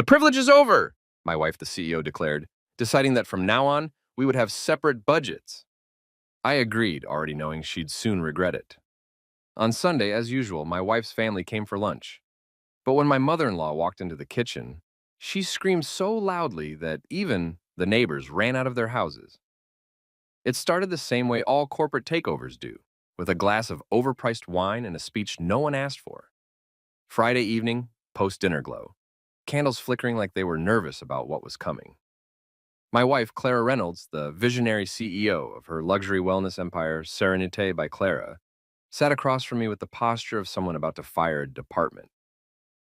The privilege is over, my wife, the CEO, declared, deciding that from now on, we would have separate budgets. I agreed, already knowing she'd soon regret it. On Sunday, as usual, my wife's family came for lunch. But when my mother-in-law walked into the kitchen, she screamed so loudly that even the neighbors ran out of their houses. It started the same way all corporate takeovers do, with a glass of overpriced wine and a speech no one asked for. Friday evening, post-dinner glow, candles flickering like they were nervous about what was coming. My wife, Clara Reynolds, the visionary CEO of her luxury wellness empire, Serenité by Clara, sat across from me with the posture of someone about to fire a department.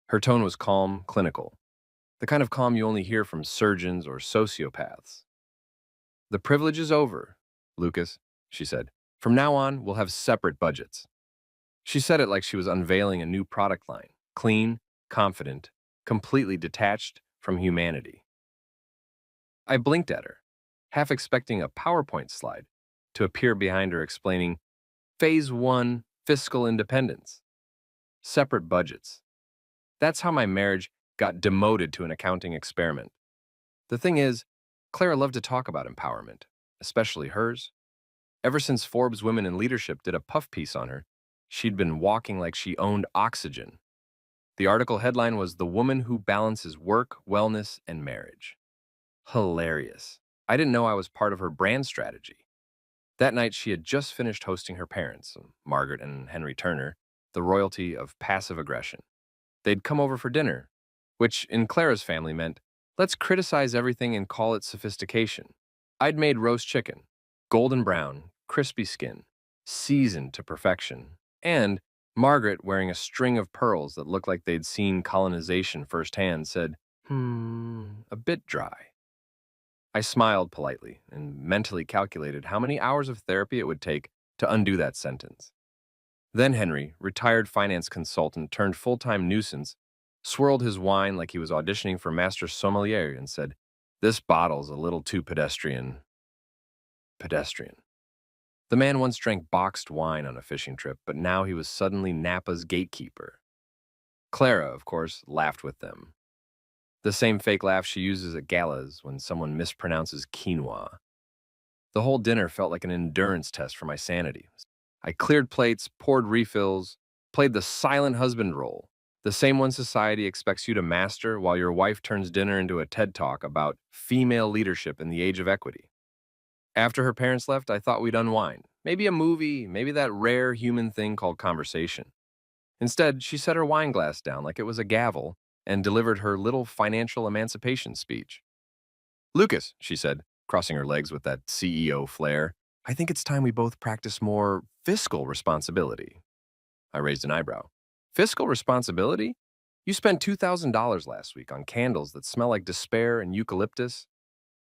Her tone was calm, clinical, the kind of calm you only hear from surgeons or sociopaths. The privilege is over, Lucas, she said. From now on, we'll have separate budgets. She said it like she was unveiling a new product line, clean, confident, completely detached from humanity. I blinked at her, half expecting a PowerPoint slide to appear behind her explaining Phase 1 fiscal independence, separate budgets. That's how my marriage got demoted to an accounting experiment. The thing is, Clara loved to talk about empowerment, especially hers. Ever since Forbes Women in Leadership did a puff piece on her, she'd been walking like she owned oxygen. The article headline was The Woman Who Balances Work, Wellness, and Marriage. Hilarious. I didn't know I was part of her brand strategy. That night, she had just finished hosting her parents, Margaret and Henry Turner, the royalty of passive aggression. They'd come over for dinner, which in Clara's family meant, let's criticize everything and call it sophistication. I'd made roast chicken, golden brown, crispy skin, seasoned to perfection, and Margaret, wearing a string of pearls that looked like they'd seen colonization firsthand, said, a bit dry. I smiled politely and mentally calculated how many hours of therapy it would take to undo that sentence. Then Henry, retired finance consultant turned full-time nuisance, swirled his wine like he was auditioning for Master Sommelier and said, "This bottle's a little too pedestrian." Pedestrian. The man once drank boxed wine on a fishing trip, but now he was suddenly Napa's gatekeeper. Clara, of course, laughed with them. The same fake laugh she uses at galas when someone mispronounces quinoa. The whole dinner felt like an endurance test for my sanity. I cleared plates, poured refills, played the silent husband role, the same one society expects you to master while your wife turns dinner into a TED Talk about female leadership in the age of equity. After her parents left, I thought we'd unwind. Maybe a movie, maybe that rare human thing called conversation. Instead, she set her wine glass down like it was a gavel and delivered her little financial emancipation speech. Lucas, she said, crossing her legs with that CEO flair, I think it's time we both practice more fiscal responsibility. I raised an eyebrow. Fiscal responsibility? You spent $2,000 last week on candles that smell like despair and eucalyptus.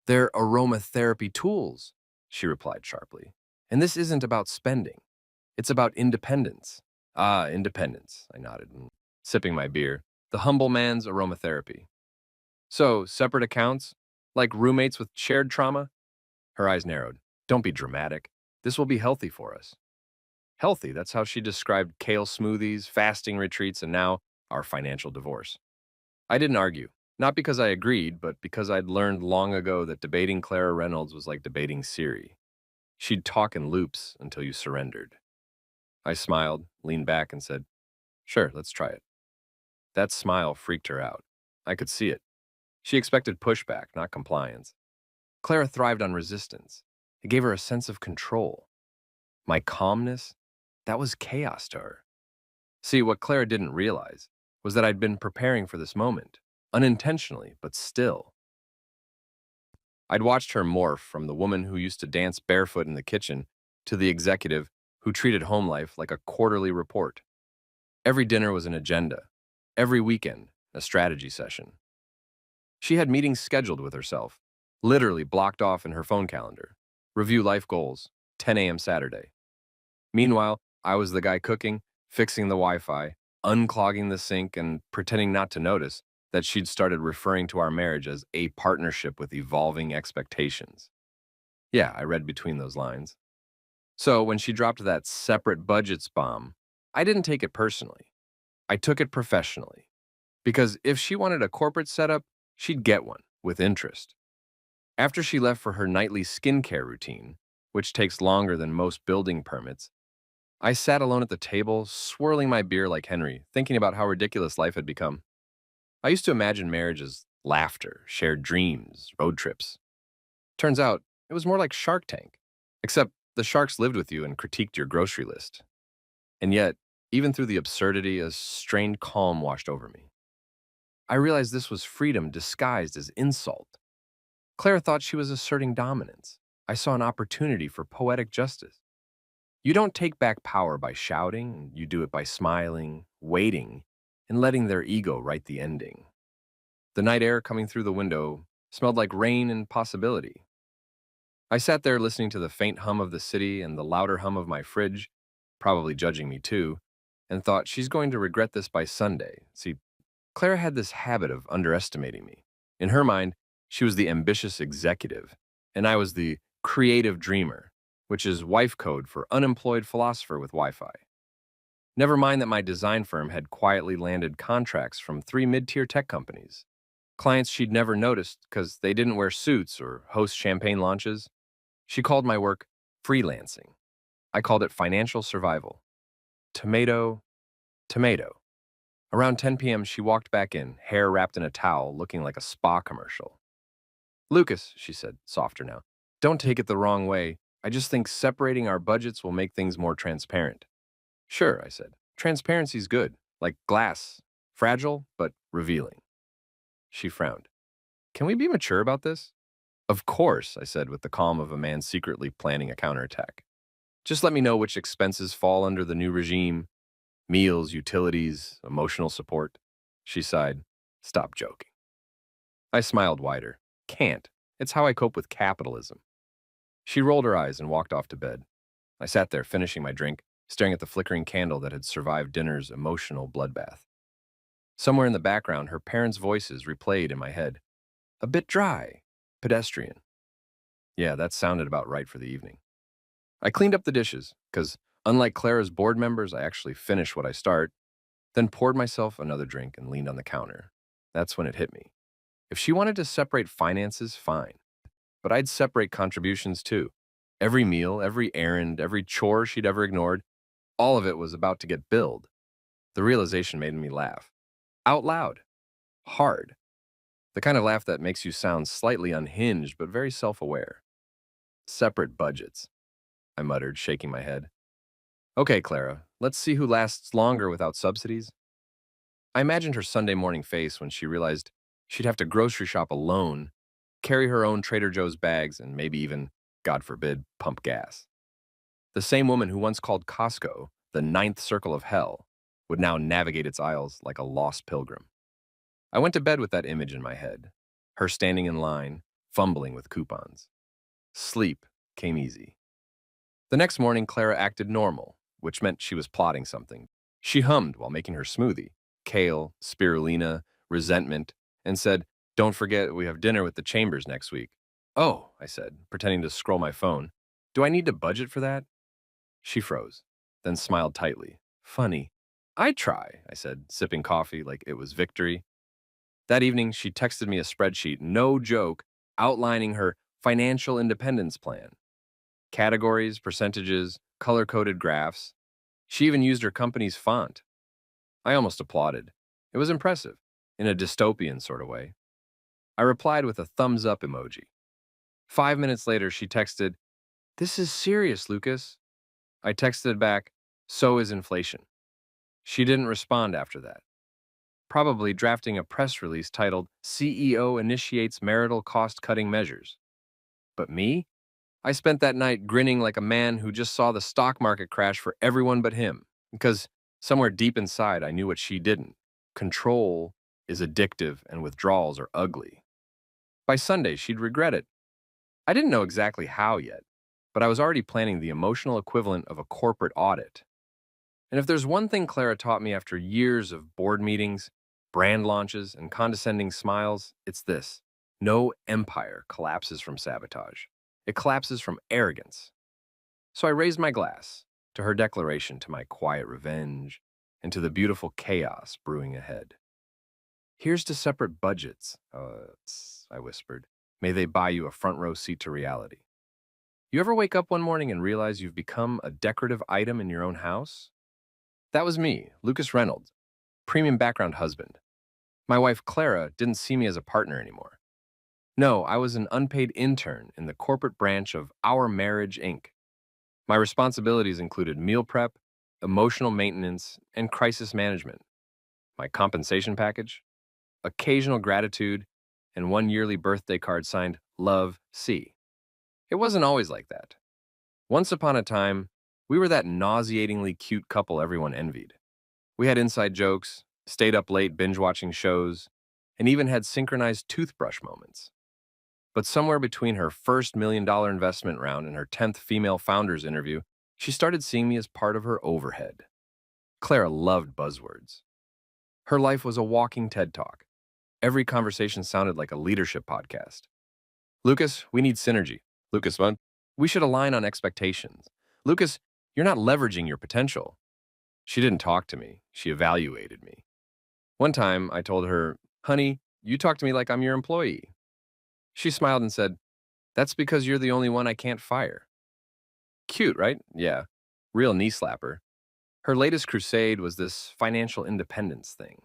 They're aromatherapy tools, she replied sharply. And this isn't about spending. It's about independence. Ah, independence, I nodded, sipping my beer. The humble man's aromatherapy. So, separate accounts? Like roommates with shared trauma? Her eyes narrowed. Don't be dramatic. This will be healthy for us. Healthy, that's how she described kale smoothies, fasting retreats, and now our financial divorce. I didn't argue. Not because I agreed, but because I'd learned long ago that debating Clara Reynolds was like debating Siri. She'd talk in loops until you surrendered. I smiled, leaned back, and said, "Sure, let's try it." That smile freaked her out. I could see it. She expected pushback, not compliance. Clara thrived on resistance. It gave her a sense of control. My calmness, that was chaos to her. See, what Clara didn't realize was that I'd been preparing for this moment, unintentionally, but still. I'd watched her morph from the woman who used to dance barefoot in the kitchen to the executive who treated home life like a quarterly report. Every dinner was an agenda. Every weekend, a strategy session. She had meetings scheduled with herself, literally blocked off in her phone calendar. Review life goals, 10 a.m. Saturday. Meanwhile, I was the guy cooking, fixing the Wi-Fi, unclogging the sink, and pretending not to notice that she'd started referring to our marriage as a partnership with evolving expectations. Yeah, I read between those lines. So when she dropped that separate budgets bomb, I didn't take it personally. I took it professionally. Because if she wanted a corporate setup, she'd get one, with interest. After she left for her nightly skincare routine, which takes longer than most building permits, I sat alone at the table, swirling my beer like Henry, thinking about how ridiculous life had become. I used to imagine marriage as laughter, shared dreams, road trips. Turns out, it was more like Shark Tank, except the sharks lived with you and critiqued your grocery list. And yet, even through the absurdity, a strained calm washed over me. I realized this was freedom disguised as insult. Clara thought she was asserting dominance. I saw an opportunity for poetic justice. You don't take back power by shouting, you do it by smiling, waiting, and letting their ego write the ending. The night air coming through the window smelled like rain and possibility. I sat there listening to the faint hum of the city and the louder hum of my fridge, probably judging me too, and thought she's going to regret this by Sunday. See, Clara had this habit of underestimating me. In her mind, she was the ambitious executive, and I was the creative dreamer, which is wife code for unemployed philosopher with Wi-Fi. Never mind that my design firm had quietly landed contracts from 3 mid-tier tech companies. Clients she'd never noticed because they didn't wear suits or host champagne launches. She called my work freelancing. I called it financial survival. Tomato, tomato. Around 10 p.m., she walked back in, hair wrapped in a towel, looking like a spa commercial. Lucas, she said, softer now, don't take it the wrong way. I just think separating our budgets will make things more transparent. Sure, I said. Transparency's good, like glass, fragile but revealing. She frowned. Can we be mature about this? Of course, I said with the calm of a man secretly planning a counterattack. Just let me know which expenses fall under the new regime. Meals, utilities, emotional support. She sighed. Stop joking. I smiled wider. Can't. It's how I cope with capitalism. She rolled her eyes and walked off to bed. I sat there finishing my drink, staring at the flickering candle that had survived dinner's emotional bloodbath. Somewhere in the background, her parents' voices replayed in my head. A bit dry. Pedestrian. Yeah, that sounded about right for the evening. I cleaned up the dishes, because unlike Clara's board members, I actually finish what I start, then poured myself another drink and leaned on the counter. That's when it hit me. If she wanted to separate finances, fine. But I'd separate contributions too. Every meal, every errand, every chore she'd ever ignored, all of it was about to get billed. The realization made me laugh. Out loud. Hard. The kind of laugh that makes you sound slightly unhinged but very self-aware. Separate budgets, I muttered, shaking my head. Okay, Clara, let's see who lasts longer without subsidies. I imagined her Sunday morning face when she realized she'd have to grocery shop alone, carry her own Trader Joe's bags, and maybe even, God forbid, pump gas. The same woman who once called Costco the ninth circle of hell would now navigate its aisles like a lost pilgrim. I went to bed with that image in my head, her standing in line, fumbling with coupons. Sleep came easy. The next morning, Clara acted normal, which meant she was plotting something. She hummed while making her smoothie, kale, spirulina, resentment, and said, "Don't forget we have dinner with the Chambers next week." "Oh," I said, pretending to scroll my phone. "Do I need to budget for that?" She froze, then smiled tightly. "Funny." "I try," I said, sipping coffee like it was victory. That evening, she texted me a spreadsheet, no joke, outlining her financial independence plan. Categories, percentages, color-coded graphs. She even used her company's font. I almost applauded. It was impressive, in a dystopian sort of way. I replied with a thumbs-up emoji. 5 minutes later, she texted, "This is serious, Lucas." I texted back, "So is inflation." She didn't respond after that, probably drafting a press release titled CEO Initiates Marital Cost-Cutting Measures. But me? I spent that night grinning like a man who just saw the stock market crash for everyone but him, because somewhere deep inside I knew what she didn't. Control is addictive and withdrawals are ugly. By Sunday, she'd regret it. I didn't know exactly how yet, but I was already planning the emotional equivalent of a corporate audit. And if there's one thing Clara taught me after years of board meetings, brand launches, and condescending smiles, it's this. No empire collapses from sabotage. It collapses from arrogance. So I raised my glass to her declaration, to my quiet revenge, and to the beautiful chaos brewing ahead. Here's to separate budgets, I whispered. May they buy you a front row seat to reality. You ever wake up one morning and realize you've become a decorative item in your own house? That was me, Lucas Reynolds, premium background husband. My wife Clara didn't see me as a partner anymore. No, I was an unpaid intern in the corporate branch of Our Marriage, Inc. My responsibilities included meal prep, emotional maintenance, and crisis management. My compensation package? Occasional gratitude, and one yearly birthday card signed Love C. It wasn't always like that. Once upon a time, we were that nauseatingly cute couple everyone envied. We had inside jokes, stayed up late binge watching shows, and even had synchronized toothbrush moments. But somewhere between her first $1 million investment round and her 10th female founders interview, she started seeing me as part of her overhead. Clara loved buzzwords. Her life was a walking TED Talk. Every conversation sounded like a leadership podcast. Lucas, we need synergy. Lucas, what? We should align on expectations. Lucas, you're not leveraging your potential. She didn't talk to me. She evaluated me. One time, I told her, honey, you talk to me like I'm your employee. She smiled and said, that's because you're the only one I can't fire. Cute, right? Yeah. Real knee slapper. Her latest crusade was this financial independence thing.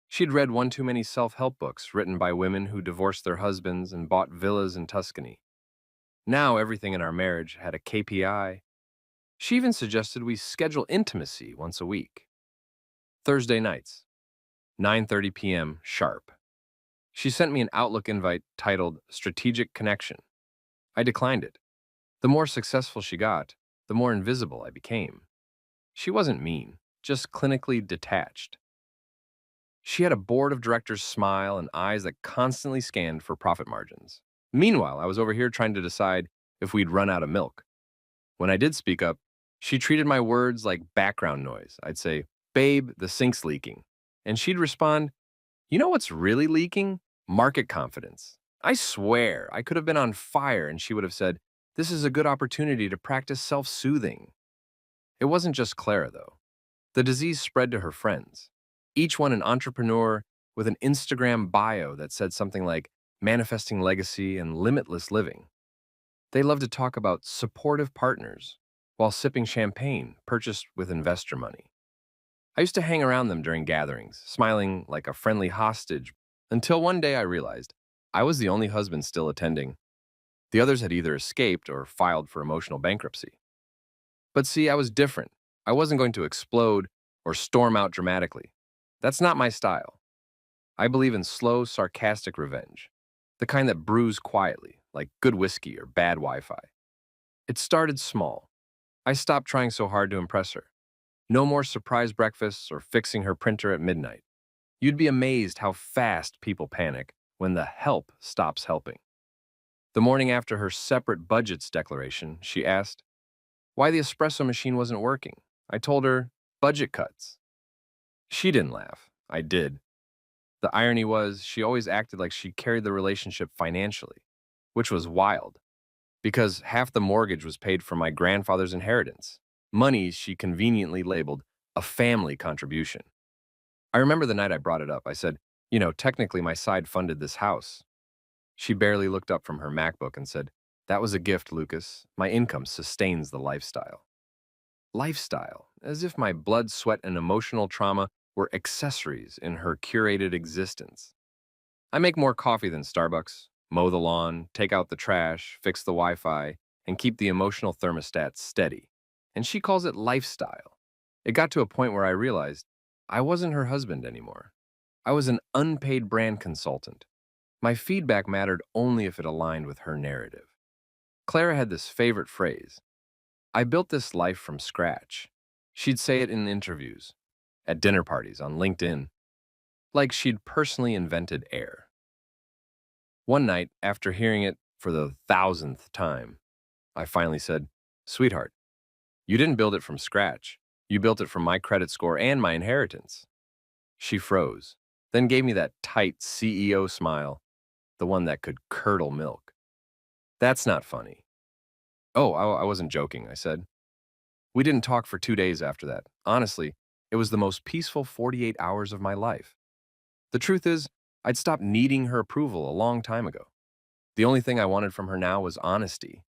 She'd read one too many self-help books written by women who divorced their husbands and bought villas in Tuscany. Now everything in our marriage had a KPI. She even suggested we schedule intimacy once a week. Thursday nights, 9:30 p.m. sharp. She sent me an Outlook invite titled Strategic Connection. I declined it. The more successful she got, the more invisible I became. She wasn't mean, just clinically detached. She had a board of directors smile and eyes that constantly scanned for profit margins. Meanwhile, I was over here trying to decide if we'd run out of milk. When I did speak up, she treated my words like background noise. I'd say, babe, the sink's leaking. And she'd respond, you know what's really leaking? Market confidence. I swear, I could have been on fire and she would have said, this is a good opportunity to practice self-soothing. It wasn't just Clara, though. The disease spread to her friends, each one an entrepreneur with an Instagram bio that said something like manifesting legacy and limitless living. They loved to talk about supportive partners while sipping champagne purchased with investor money. I used to hang around them during gatherings, smiling like a friendly hostage, until one day I realized I was the only husband still attending. The others had either escaped or filed for emotional bankruptcy. But see, I was different. I wasn't going to explode or storm out dramatically. That's not my style. I believe in slow, sarcastic revenge, the kind that brews quietly, like good whiskey or bad Wi-Fi. It started small. I stopped trying so hard to impress her. No more surprise breakfasts or fixing her printer at midnight. You'd be amazed how fast people panic when the help stops helping. The morning after her separate budgets declaration, she asked why the espresso machine wasn't working. I told her, budget cuts. She didn't laugh. I did. The irony was, she always acted like she carried the relationship financially, which was wild, because half the mortgage was paid from my grandfather's inheritance, money she conveniently labeled a family contribution. I remember the night I brought it up. I said, technically my side funded this house. She barely looked up from her MacBook and said, that was a gift, Lucas. My income sustains the lifestyle. Lifestyle, as if my blood, sweat, and emotional trauma were accessories in her curated existence. I make more coffee than Starbucks, mow the lawn, take out the trash, fix the Wi-Fi, and keep the emotional thermostat steady. And she calls it lifestyle. It got to a point where I realized I wasn't her husband anymore. I was an unpaid brand consultant. My feedback mattered only if it aligned with her narrative. Clara had this favorite phrase, I built this life from scratch. She'd say it in interviews, at dinner parties, on LinkedIn, like she'd personally invented air. One night, after hearing it for the 1,000th time, I finally said, sweetheart, you didn't build it from scratch. You built it from my credit score and my inheritance. She froze, then gave me that tight CEO smile, the one that could curdle milk. That's not funny. Oh, I wasn't joking, I said. We didn't talk for 2 days after that. Honestly, it was the most peaceful 48 hours of my life. The truth is, I'd stopped needing her approval a long time ago. The only thing I wanted from her now was honesty,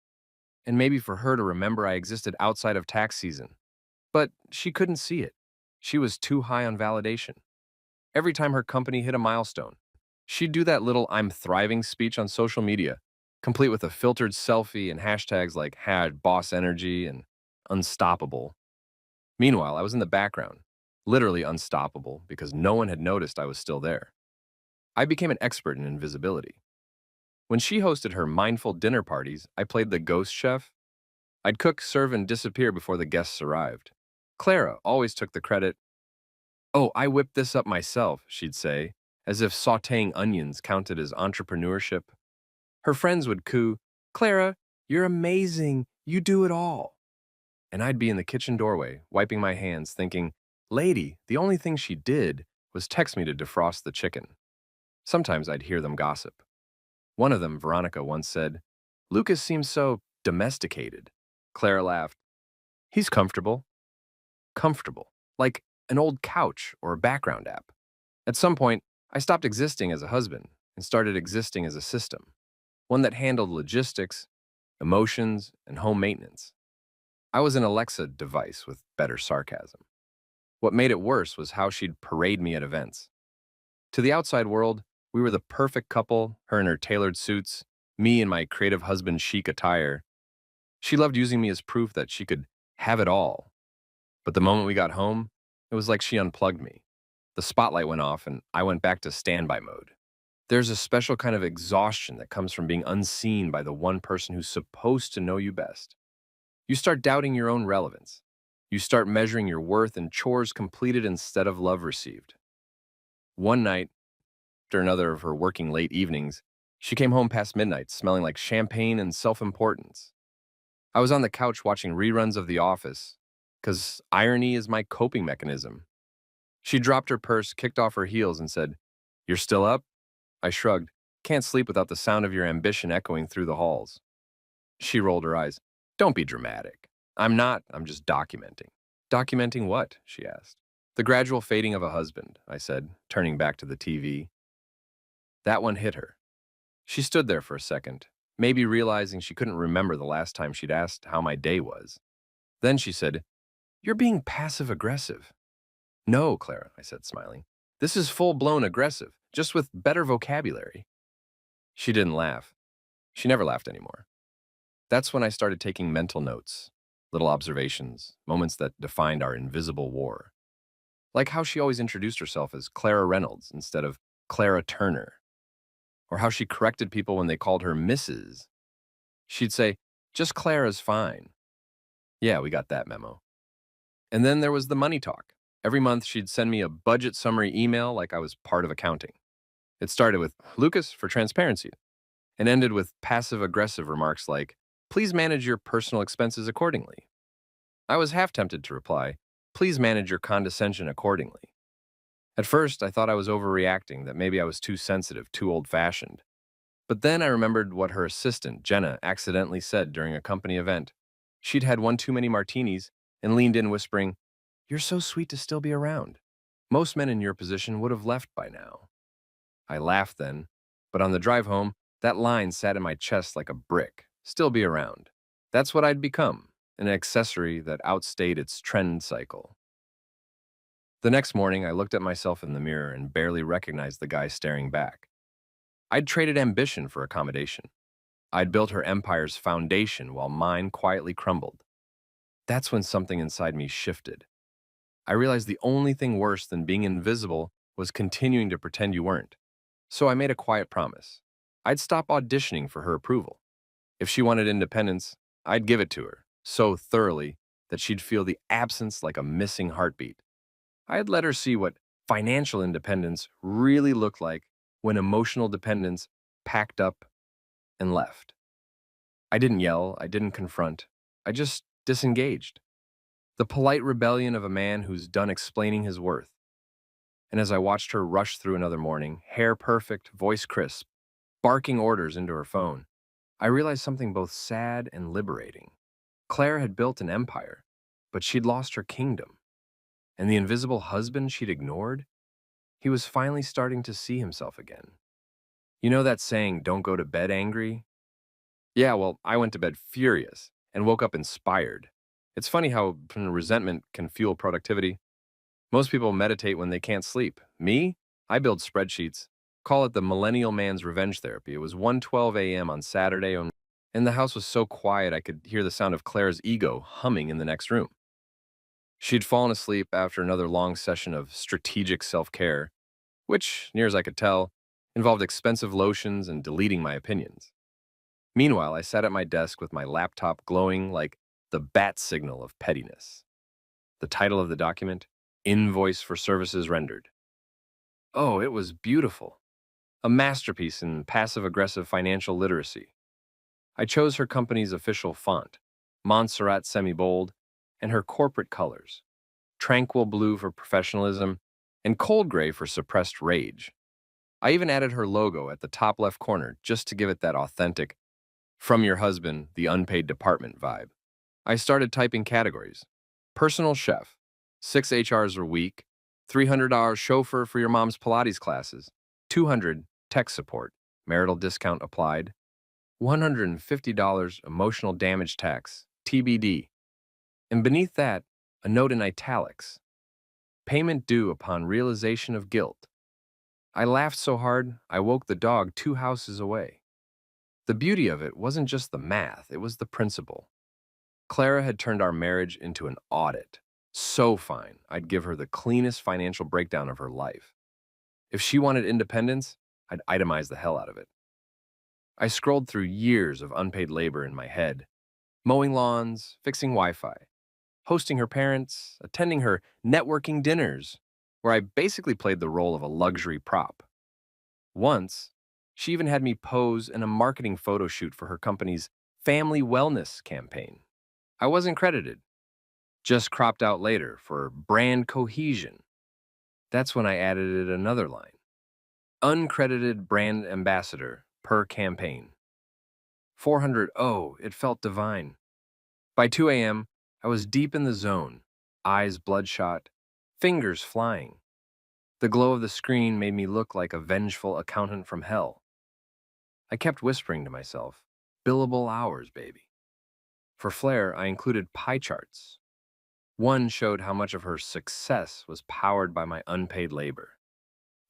and maybe for her to remember I existed outside of tax season. But she couldn't see it. She was too high on validation. Every time her company hit a milestone, she'd do that little I'm thriving speech on social media, complete with a filtered selfie and hashtags like had boss energy and unstoppable. Meanwhile, I was in the background, literally unstoppable because no one had noticed I was still there. I became an expert in invisibility. When she hosted her mindful dinner parties, I played the ghost chef. I'd cook, serve, and disappear before the guests arrived. Clara always took the credit. "Oh, I whipped this up myself," she'd say, as if sautéing onions counted as entrepreneurship. Her friends would coo, "Clara, you're amazing. You do it all." And I'd be in the kitchen doorway, wiping my hands, thinking, "Lady, the only thing she did was text me to defrost the chicken." Sometimes I'd hear them gossip. One of them, Veronica, once said, "Lucas seems so domesticated." Clara laughed. "He's comfortable." Comfortable. Like an old couch or a background app. At some point, I stopped existing as a husband and started existing as a system, one that handled logistics, emotions, and home maintenance. I was an Alexa device with better sarcasm. What made it worse was how she'd parade me at events. To the outside world, we were the perfect couple, her in her tailored suits, me in my creative husband chic attire. She loved using me as proof that she could have it all. But the moment we got home, it was like she unplugged me. The spotlight went off and I went back to standby mode. There's a special kind of exhaustion that comes from being unseen by the one person who's supposed to know you best. You start doubting your own relevance. You start measuring your worth in chores completed instead of love received. One night, after another of her working late evenings, she came home past midnight smelling like champagne and self-importance. I was on the couch watching reruns of The Office, because irony is my coping mechanism. She dropped her purse, kicked off her heels, and said, "You're still up?" I shrugged. "Can't sleep without the sound of your ambition echoing through the halls." She rolled her eyes. "Don't be dramatic." "I'm not. I'm just documenting." "Documenting what?" she asked. "The gradual fading of a husband," I said, turning back to the TV. That one hit her. She stood there for a second, maybe realizing she couldn't remember the last time she'd asked how my day was. Then she said, "You're being passive-aggressive." "No, Clara," I said, smiling. "This is full-blown aggressive, just with better vocabulary." She didn't laugh. She never laughed anymore. That's when I started taking mental notes, little observations, moments that defined our invisible war. Like how she always introduced herself as Clara Reynolds instead of Clara Turner, or how she corrected people when they called her Mrs. She'd say, "Just Clara's fine." Yeah, we got that memo. And then there was the money talk. Every month, she'd send me a budget summary email like I was part of accounting. It started with, "Lucas, for transparency," and ended with passive-aggressive remarks like, "Please manage your personal expenses accordingly." I was half tempted to reply, "Please manage your condescension accordingly." At first, I thought I was overreacting, that maybe I was too sensitive, too old-fashioned. But then I remembered what her assistant, Jenna, accidentally said during a company event. She'd had one too many martinis and leaned in whispering, "You're so sweet to still be around. Most men in your position would have left by now." I laughed then, but on the drive home, that line sat in my chest like a brick. Still be around. That's what I'd become, an accessory that outstayed its trend cycle. The next morning, I looked at myself in the mirror and barely recognized the guy staring back. I'd traded ambition for accommodation. I'd built her empire's foundation while mine quietly crumbled. That's when something inside me shifted. I realized the only thing worse than being invisible was continuing to pretend you weren't. So I made a quiet promise. I'd stop auditioning for her approval. If she wanted independence, I'd give it to her, so thoroughly that she'd feel the absence like a missing heartbeat. I'd let her see what financial independence really looked like when emotional dependence packed up and left. I didn't yell, I didn't confront, I just disengaged. The polite rebellion of a man who's done explaining his worth. And as I watched her rush through another morning, hair perfect, voice crisp, barking orders into her phone, I realized something both sad and liberating. Claire had built an empire, but she'd lost her kingdom. And the invisible husband she'd ignored, He was finally starting to see himself again. You know that saying, don't go to bed angry? Yeah, well, I went to bed furious and woke up inspired. It's funny how resentment can fuel productivity. Most people meditate when they can't sleep. Me? I build spreadsheets. Call it the millennial man's revenge therapy. It was 1:12 a.m. on Saturday, and the house was so quiet I could hear the sound of Claire's ego humming in the next room. She'd fallen asleep after another long session of strategic self-care, which, near as I could tell, involved expensive lotions and deleting my opinions. Meanwhile, I sat at my desk with my laptop glowing like the bat signal of pettiness. The title of the document, Invoice for Services Rendered. Oh, it was beautiful. A masterpiece in passive-aggressive financial literacy. I chose her company's official font, Montserrat Semi-Bold, and her corporate colors, tranquil blue for professionalism and cold gray for suppressed rage. I even added her logo at the top left corner just to give it that authentic, from your husband, the unpaid department vibe. I started typing categories. Personal chef, 6 HRs a week, $300 chauffeur for your mom's Pilates classes, 200 tech support, marital discount applied, $150 emotional damage tax, TBD. And beneath that, a note in italics, payment due upon realization of guilt. I laughed so hard, I woke the dog 2 houses away. The beauty of it wasn't just the math, it was the principle. Clara had turned our marriage into an audit. So fine, I'd give her the cleanest financial breakdown of her life. If she wanted independence, I'd itemize the hell out of it. I scrolled through years of unpaid labor in my head, mowing lawns, fixing Wi-Fi, hosting her parents, attending her networking dinners, where I basically played the role of a luxury prop. Once, she even had me pose in a marketing photo shoot for her company's family wellness campaign. I wasn't credited, just cropped out later for brand cohesion. That's when I added another line. Uncredited brand ambassador per campaign. 400, oh, it felt divine. By 2 a.m., I was deep in the zone, eyes bloodshot, fingers flying. The glow of the screen made me look like a vengeful accountant from hell. I kept whispering to myself, billable hours, baby. For Flair, I included pie charts. One showed how much of her success was powered by my unpaid labor.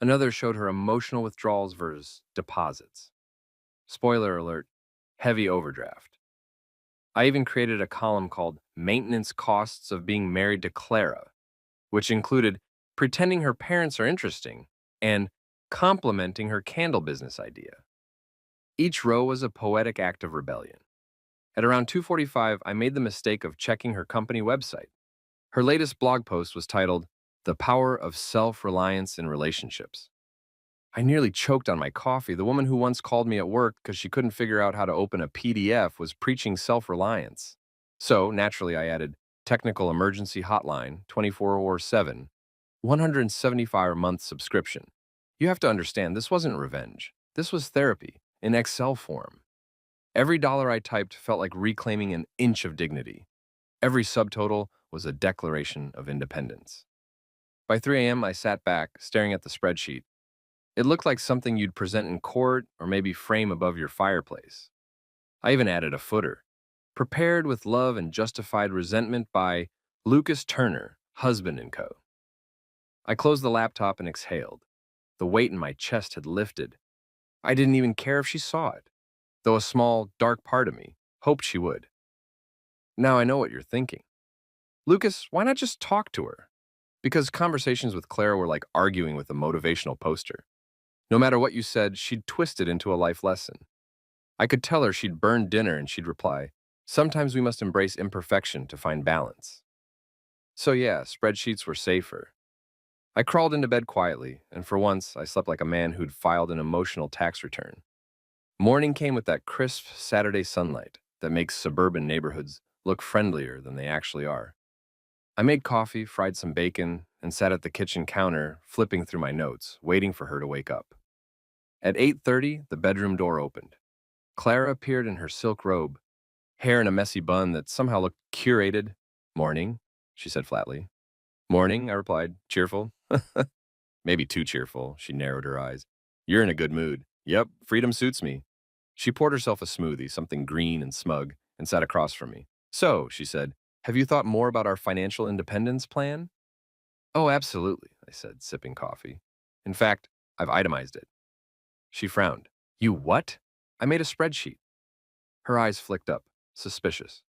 Another showed her emotional withdrawals versus deposits. Spoiler alert, heavy overdraft. I even created a column called Maintenance Costs of Being Married to Clara, which included pretending her parents are interesting and complimenting her candle business idea. Each row was a poetic act of rebellion. At around 2:45, I made the mistake of checking her company website. Her latest blog post was titled, The Power of Self-Reliance in Relationships. I nearly choked on my coffee. The woman who once called me at work because she couldn't figure out how to open a PDF was preaching self-reliance. So, naturally, I added technical emergency hotline 24/7, 175 a month subscription. You have to understand, this wasn't revenge. This was therapy in Excel form. Every dollar I typed felt like reclaiming an inch of dignity. Every subtotal was a declaration of independence. By 3 a.m., I sat back, staring at the spreadsheet. It looked like something you'd present in court or maybe frame above your fireplace. I even added a footer. Prepared with love and justified resentment by Lucas Turner, Husband & Co. I closed the laptop and exhaled. The weight in my chest had lifted. I didn't even care if she saw it, though a small, dark part of me hoped she would. Now I know what you're thinking. Lucas, why not just talk to her? Because conversations with Clara were like arguing with a motivational poster. No matter what you said, she'd twist it into a life lesson. I could tell her she'd burn dinner and she'd reply, sometimes we must embrace imperfection to find balance. So yeah, spreadsheets were safer. I crawled into bed quietly, and for once, I slept like a man who'd filed an emotional tax return. Morning came with that crisp Saturday sunlight that makes suburban neighborhoods look friendlier than they actually are. I made coffee, fried some bacon, and sat at the kitchen counter, flipping through my notes, waiting for her to wake up. At 8:30, the bedroom door opened. Clara appeared in her silk robe, hair in a messy bun that somehow looked curated. Morning, she said flatly. Morning, I replied, cheerful. Maybe too cheerful. She narrowed her eyes. You're in a good mood. Yep, freedom suits me. She poured herself a smoothie, something green and smug, and sat across from me. So, she said, have you thought more about our financial independence plan? Oh, absolutely, I said, sipping coffee. In fact, I've itemized it. She frowned. You what? I made a spreadsheet. Her eyes flicked up, suspicious.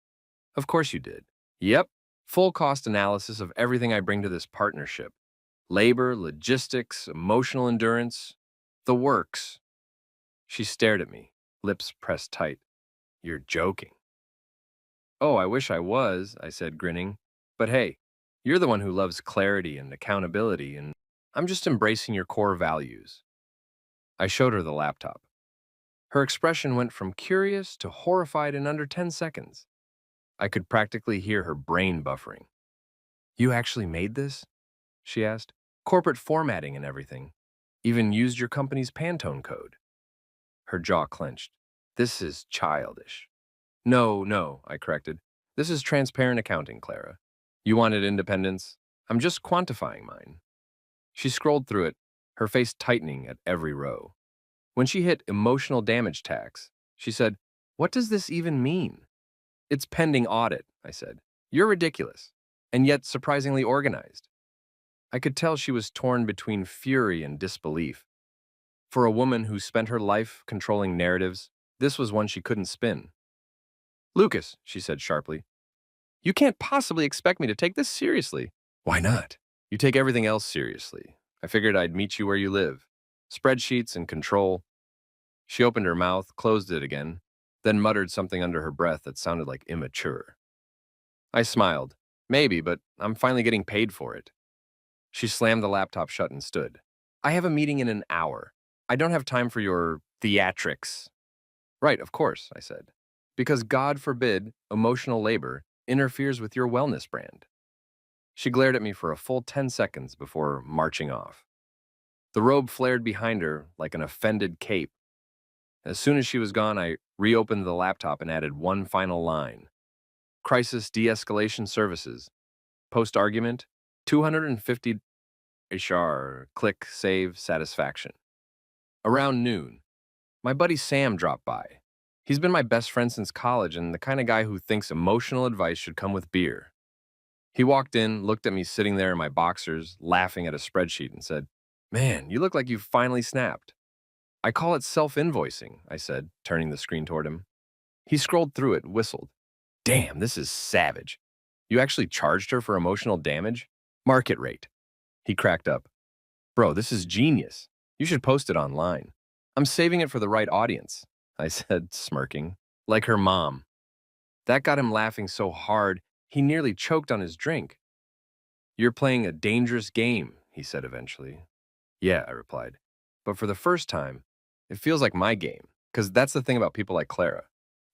Of course you did. Yep, full cost analysis of everything I bring to this partnership. Labor, logistics, emotional endurance, the works. She stared at me, lips pressed tight. You're joking. Oh, I wish I was, I said, grinning. But hey, you're the one who loves clarity and accountability, and I'm just embracing your core values. I showed her the laptop. Her expression went from curious to horrified in under 10 seconds. I could practically hear her brain buffering. You actually made this? She asked. Corporate formatting and everything. Even used your company's Pantone code. Her jaw clenched. This is childish. No, no, I corrected. This is transparent accounting, Clara. You wanted independence? I'm just quantifying mine. She scrolled through it, her face tightening at every row. When she hit emotional damage tax, she said, What does this even mean? It's pending audit, I said. You're ridiculous, and yet surprisingly organized. I could tell she was torn between fury and disbelief. For a woman who spent her life controlling narratives, this was one she couldn't spin. Lucas, she said sharply, you can't possibly expect me to take this seriously. Why not? You take everything else seriously. I figured I'd meet you where you live. Spreadsheets and control. She opened her mouth, closed it again, then muttered something under her breath that sounded like immature. I smiled. Maybe, but I'm finally getting paid for it. She slammed the laptop shut and stood. I have a meeting in an hour. I don't have time for your theatrics. Right, of course, I said. Because God forbid emotional labor interferes with your wellness brand. She glared at me for a full 10 seconds before marching off. The robe flared behind her like an offended cape. As soon as she was gone, I reopened the laptop and added one final line. Crisis de-escalation services. Post-argument, 250 HR, click, save, satisfaction. Around noon, my buddy Sam dropped by. He's been my best friend since college and the kind of guy who thinks emotional advice should come with beer. He walked in, looked at me sitting there in my boxers, laughing at a spreadsheet, and said, Man, you look like you've finally snapped. I call it self-invoicing, I said, turning the screen toward him. He scrolled through it and whistled. Damn, this is savage. You actually charged her for emotional damage? Market rate. He cracked up. Bro, this is genius. You should post it online. I'm saving it for the right audience, I said, smirking, like her mom. That got him laughing so hard, he nearly choked on his drink. You're playing a dangerous game, he said eventually. Yeah, I replied. But for the first time, it feels like my game, because that's the thing about people like Clara.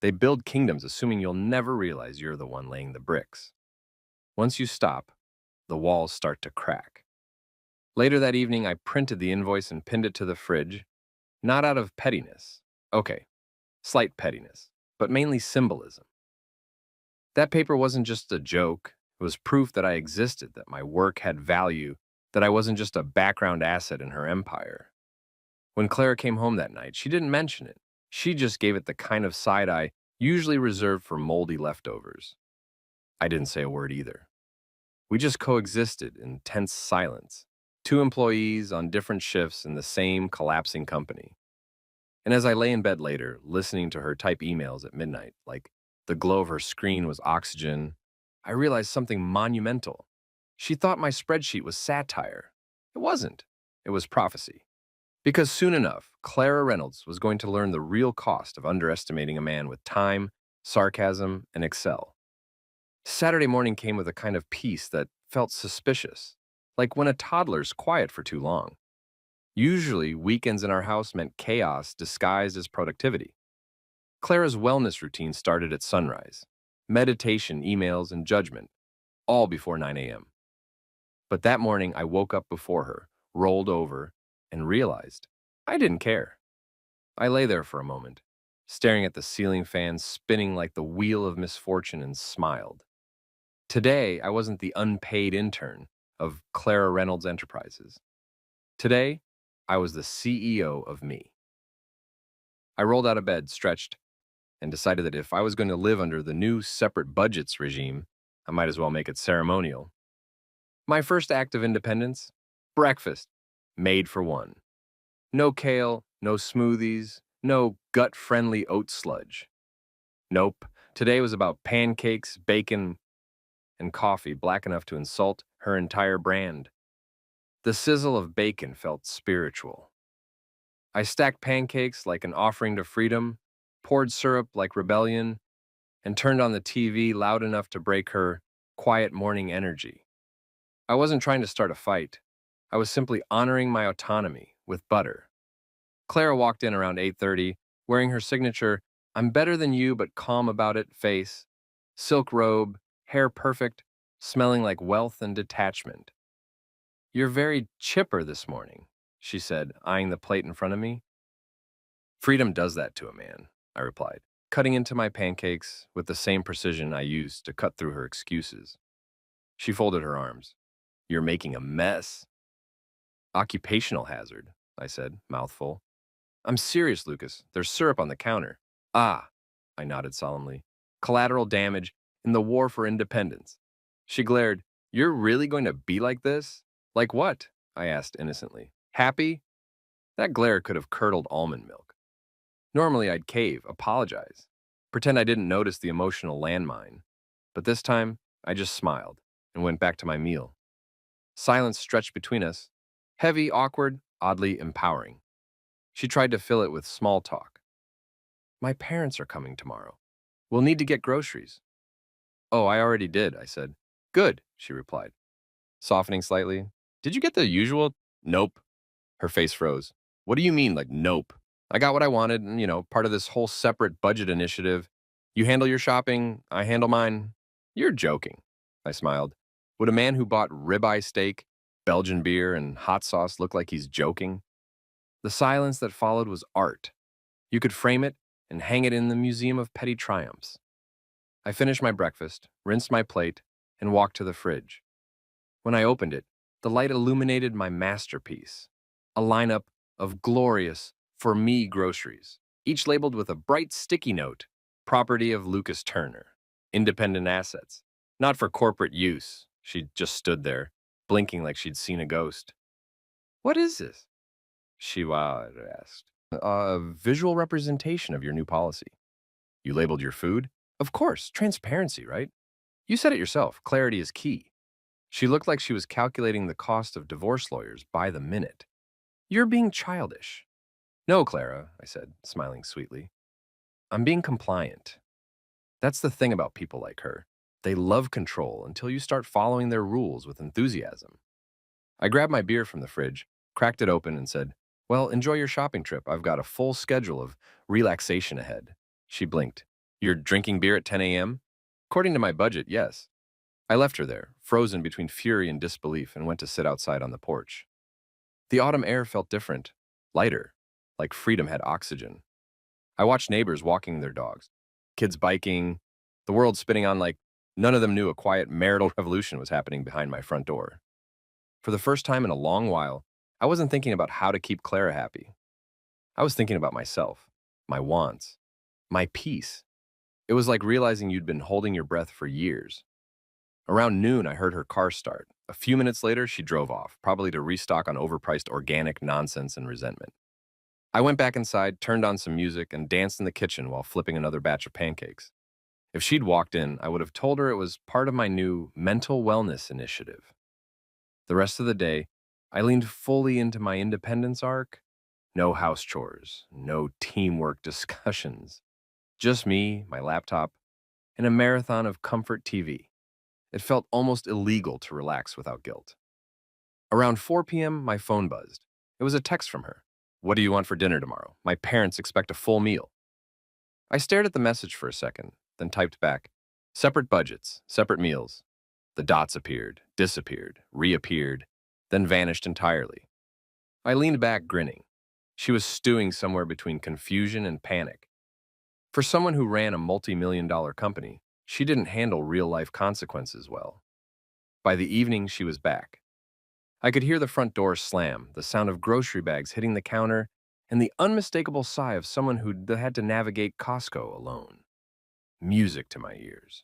They build kingdoms assuming you'll never realize you're the one laying the bricks. Once you stop, the walls start to crack. Later that evening, I printed the invoice and pinned it to the fridge, not out of pettiness. Okay, slight pettiness, but mainly symbolism. That paper wasn't just a joke. It was proof that I existed, that my work had value, that I wasn't just a background asset in her empire. When Clara came home that night, she didn't mention it. She just gave it the kind of side eye usually reserved for moldy leftovers. I didn't say a word either. We just coexisted in tense silence, two employees on different shifts in the same collapsing company. And as I lay in bed later, listening to her type emails at midnight, like the glow of her screen was oxygen, I realized something monumental. She thought my spreadsheet was satire. It wasn't. It was prophecy. Because soon enough, Clara Reynolds was going to learn the real cost of underestimating a man with time, sarcasm, and Excel. Saturday morning came with a kind of peace that felt suspicious, like when a toddler's quiet for too long. Usually, weekends in our house meant chaos disguised as productivity. Clara's wellness routine started at sunrise. Meditation, emails, and judgment, all before 9 a.m. But that morning, I woke up before her, rolled over, and realized I didn't care. I lay there for a moment, staring at the ceiling fan spinning like the wheel of misfortune, and smiled. Today, I wasn't the unpaid intern of Clara Reynolds Enterprises. Today, I was the CEO of me. I rolled out of bed, stretched, and decided that if I was going to live under the new separate budgets regime, I might as well make it ceremonial. My first act of independence? Breakfast. Made for one. No kale, no smoothies, no gut-friendly oat sludge. Nope. Today was about pancakes, bacon, and coffee black enough to insult her entire brand. The sizzle of bacon felt spiritual. I stacked pancakes like an offering to freedom, poured syrup like rebellion, and turned on the TV loud enough to break her quiet morning energy. I wasn't trying to start a fight. I was simply honoring my autonomy with butter. Clara walked in around 8:30, wearing her signature "I'm better than you but calm about it" face, silk robe, hair perfect, smelling like wealth and detachment. "You're very chipper this morning," she said, eyeing the plate in front of me. "Freedom does that to a man," I replied, cutting into my pancakes with the same precision I used to cut through her excuses. She folded her arms. "You're making a mess." "Occupational hazard," I said, mouthful. "I'm serious, Lucas. There's syrup on the counter." "Ah," I nodded solemnly. "Collateral damage in the war for independence." She glared. "You're really going to be like this?" "Like what?" I asked innocently. "Happy?" That glare could have curdled almond milk. Normally I'd cave, apologize, pretend I didn't notice the emotional landmine. But this time, I just smiled and went back to my meal. Silence stretched between us, heavy, awkward, oddly empowering. She tried to fill it with small talk. "My parents are coming tomorrow. We'll need to get groceries." "Oh, I already did," I said. "Good," she replied, softening slightly. "Did you get the usual?" "Nope." Her face froze. "What do you mean, like, nope? I got what I wanted, and, part of this whole separate budget initiative. You handle your shopping, I handle mine." "You're joking." I smiled. Would a man who bought ribeye steak, Belgian beer, and hot sauce look like he's joking? The silence that followed was art. You could frame it and hang it in the Museum of Petty Triumphs. I finished my breakfast, rinsed my plate, and walked to the fridge. When I opened it, the light illuminated my masterpiece, a lineup of glorious, for me groceries, each labeled with a bright sticky note, property of Lucas Turner, independent assets, not for corporate use. She just stood there, blinking like she'd seen a ghost. "What is this?" she asked. "A visual representation of your new policy." "You labeled your food?" "Of course, transparency, right? You said it yourself, clarity is key." She looked like she was calculating the cost of divorce lawyers by the minute. "You're being childish." "No, Clara," I said, smiling sweetly. "I'm being compliant." That's the thing about people like her. They love control until you start following their rules with enthusiasm. I grabbed my beer from the fridge, cracked it open, and said, "Well, enjoy your shopping trip. I've got a full schedule of relaxation ahead." She blinked. "You're drinking beer at 10 a.m.? According to my budget, yes." I left her there, frozen between fury and disbelief, and went to sit outside on the porch. The autumn air felt different, lighter, like freedom had oxygen. I watched neighbors walking their dogs, kids biking, the world spinning on like none of them knew a quiet marital revolution was happening behind my front door. For the first time in a long while, I wasn't thinking about how to keep Clara happy. I was thinking about myself, my wants, my peace. It was like realizing you'd been holding your breath for years. Around noon, I heard her car start. A few minutes later, she drove off, probably to restock on overpriced organic nonsense and resentment. I went back inside, turned on some music, and danced in the kitchen while flipping another batch of pancakes. If she'd walked in, I would have told her it was part of my new mental wellness initiative. The rest of the day, I leaned fully into my independence arc. No house chores, no teamwork discussions. Just me, my laptop, and a marathon of comfort TV. It felt almost illegal to relax without guilt. Around 4 p.m., my phone buzzed. It was a text from her. "What do you want for dinner tomorrow? My parents expect a full meal." I stared at the message for a second, then typed back, "Separate budgets, separate meals." The dots appeared, disappeared, reappeared, then vanished entirely. I leaned back, grinning. She was stewing somewhere between confusion and panic. For someone who ran a multi-million-dollar company, she didn't handle real-life consequences well. By the evening, she was back. I could hear the front door slam, the sound of grocery bags hitting the counter, and the unmistakable sigh of someone who'd had to navigate Costco alone. Music to my ears.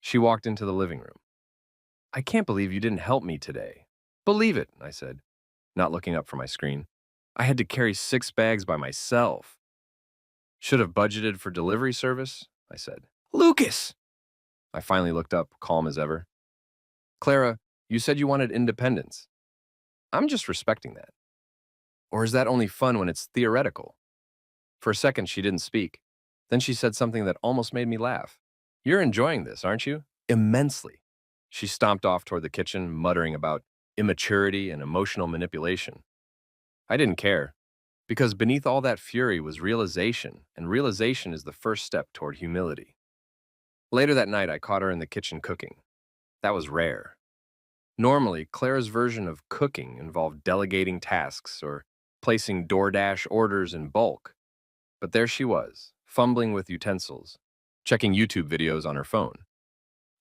She walked into the living room. "I can't believe you didn't help me today." "Believe it," I said, not looking up from my screen. "I had to carry 6 bags by myself." "Should have budgeted for delivery service," I said. "Lucas!" I finally looked up, calm as ever. "Clara, you said you wanted independence. I'm just respecting that. Or is that only fun when it's theoretical?" For a second, she didn't speak. Then she said something that almost made me laugh. "You're enjoying this, aren't you?" "Immensely." She stomped off toward the kitchen, muttering about immaturity and emotional manipulation. I didn't care, because beneath all that fury was realization, and realization is the first step toward humility. Later that night, I caught her in the kitchen cooking. That was rare. Normally, Clara's version of cooking involved delegating tasks or placing DoorDash orders in bulk. But there she was, fumbling with utensils, checking YouTube videos on her phone.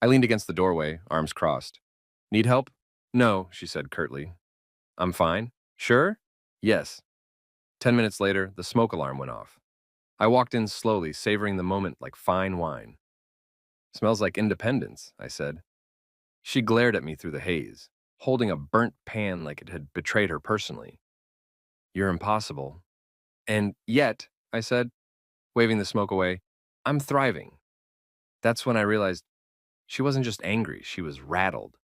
I leaned against the doorway, arms crossed. "Need help?" "No," she said curtly. "I'm fine." "Sure?" "Yes." 10 minutes later, the smoke alarm went off. I walked in slowly, savoring the moment like fine wine. "Smells like independence," I said. She glared at me through the haze, holding a burnt pan like it had betrayed her personally. "You're impossible." "And yet," I said, waving the smoke away, "I'm thriving." That's when I realized she wasn't just angry, she was rattled.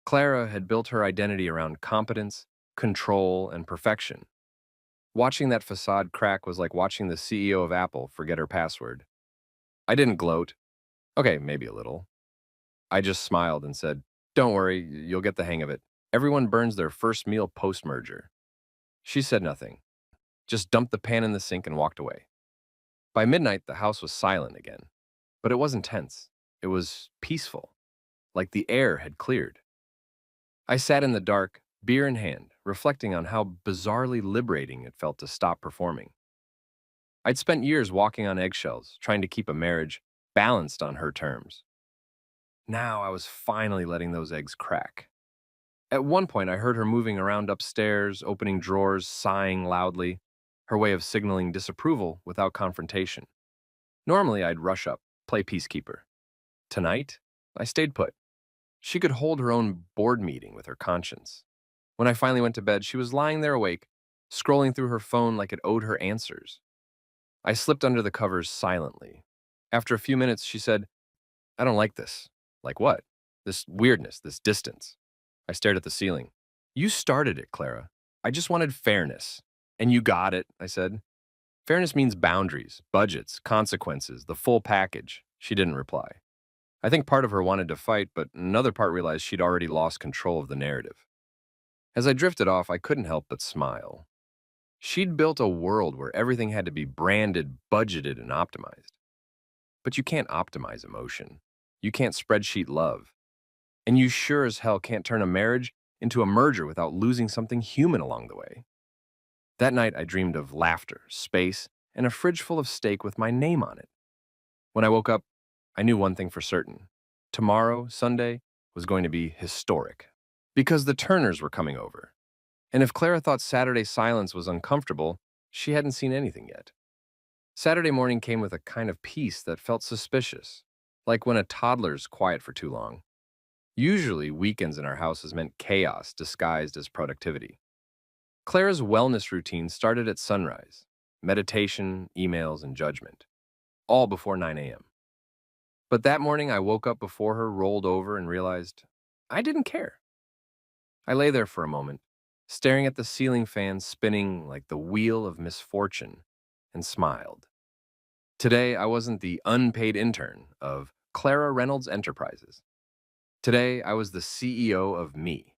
Clara had built her identity around competence, control, and perfection. Watching that facade crack was like watching the CEO of Apple forget her password. I didn't gloat. Okay, maybe a little. I just smiled and said, "Don't worry, you'll get the hang of it. Everyone burns their first meal post-merger." She said nothing, just dumped the pan in the sink and walked away. By midnight, the house was silent again. But it wasn't tense. It was peaceful, like the air had cleared. I sat in the dark, beer in hand, reflecting on how bizarrely liberating it felt to stop performing. I'd spent years walking on eggshells, trying to keep a marriage balanced on her terms. Now I was finally letting those eggs crack. At one point, I heard her moving around upstairs, opening drawers, sighing loudly, her way of signaling disapproval without confrontation. Normally, I'd rush up, play peacekeeper. Tonight, I stayed put. She could hold her own board meeting with her conscience. When I finally went to bed, she was lying there awake, scrolling through her phone like it owed her answers. I slipped under the covers silently. After a few minutes, she said, "I don't like this." "Like what?" "This weirdness, this distance." I stared at the ceiling. "You started it, Clara. I just wanted fairness." "And you got it," I said. "Fairness means boundaries, budgets, consequences, the full package." She didn't reply. I think part of her wanted to fight, but another part realized she'd already lost control of the narrative. As I drifted off, I couldn't help but smile. She'd built a world where everything had to be branded, budgeted, and optimized. But you can't optimize emotion. You can't spreadsheet love. And you sure as hell can't turn a marriage into a merger without losing something human along the way. That night, I dreamed of laughter, space, and a fridge full of steak with my name on it. When I woke up, I knew one thing for certain. Tomorrow, Sunday, was going to be historic. Because the Turners were coming over. And if Clara thought Saturday silence was uncomfortable, she hadn't seen anything yet. Saturday morning came with a kind of peace that felt suspicious, like when a toddler's quiet for too long. Usually, weekends in our house has meant chaos disguised as productivity. Clara's wellness routine started at sunrise: meditation, emails, and judgment, all before 9 a.m. But that morning, I woke up before her, rolled over, and realized I didn't care. I lay there for a moment, staring at the ceiling fan spinning like the wheel of misfortune, and smiled. Today, I wasn't the unpaid intern of Clara Reynolds Enterprises. Today, I was the CEO of me.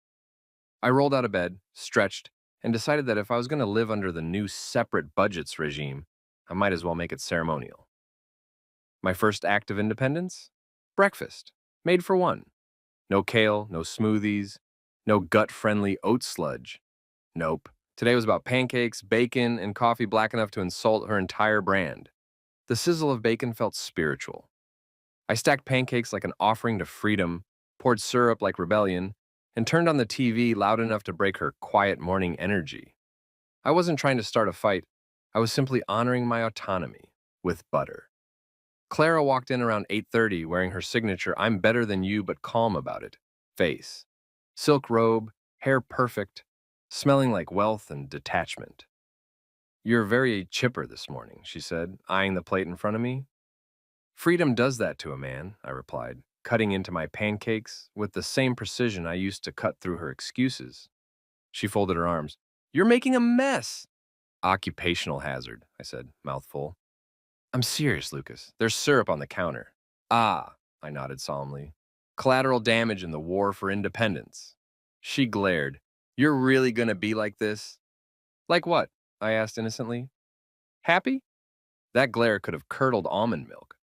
I rolled out of bed, stretched, and decided that if I was going to live under the new separate budgets regime, I might as well make it ceremonial. My first act of independence? Breakfast, made for one. No kale, no smoothies, no gut-friendly oat sludge. Nope. Today was about pancakes, bacon, and coffee black enough to insult her entire brand. The sizzle of bacon felt spiritual. I stacked pancakes like an offering to freedom, poured syrup like rebellion, and turned on the TV loud enough to break her quiet morning energy. I wasn't trying to start a fight. I was simply honoring my autonomy with butter. Clara walked in around 8:30 wearing her signature "I'm better than you but calm about it" face. Silk robe, hair perfect, smelling like wealth and detachment. "You're very chipper this morning," she said, eyeing the plate in front of me. "Freedom does that to a man," I replied, cutting into my pancakes with the same precision I used to cut through her excuses. She folded her arms. "You're making a mess." "Occupational hazard," I said, mouthful. "I'm serious, Lucas. There's syrup on the counter." "Ah," I nodded solemnly. "Collateral damage in the war for independence." She glared. "You're really gonna be like this?" "Like what?" I asked innocently. "Happy?" That glare could have curdled almond milk.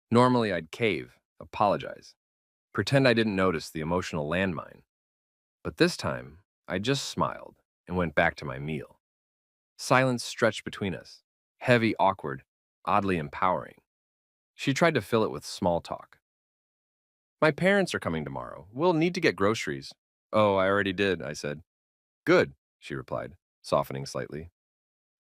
Normally, I'd cave, apologize, pretend I didn't notice the emotional landmine. But this time, I just smiled and went back to my meal. Silence stretched between us, heavy, awkward, oddly empowering. She tried to fill it with small talk. "My parents are coming tomorrow. We'll need to get groceries." "Oh, I already did," I said. "Good," she replied, softening slightly.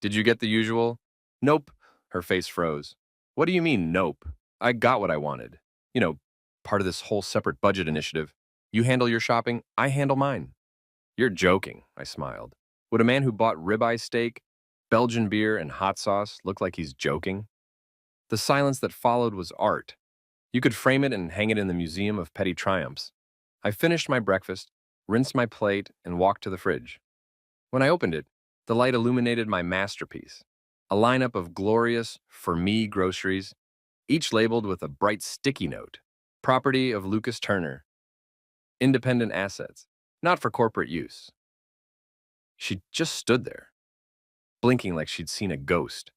"Did you get the usual?" "Nope." Her face froze. "What do you mean, nope? I got what I wanted. You know, part of this whole separate budget initiative. You handle your shopping, I handle mine." "You're joking," I smiled. "Would a man who bought ribeye steak, Belgian beer, and hot sauce look like he's joking?" The silence that followed was art. You could frame it and hang it in the Museum of Petty Triumphs. I finished my breakfast, rinsed my plate, and walked to the fridge. When I opened it, the light illuminated my masterpiece, a lineup of glorious, for me groceries, each labeled with a bright sticky note. Property of Lucas Turner. Independent assets, not for corporate use. She just stood there, blinking like she'd seen a ghost.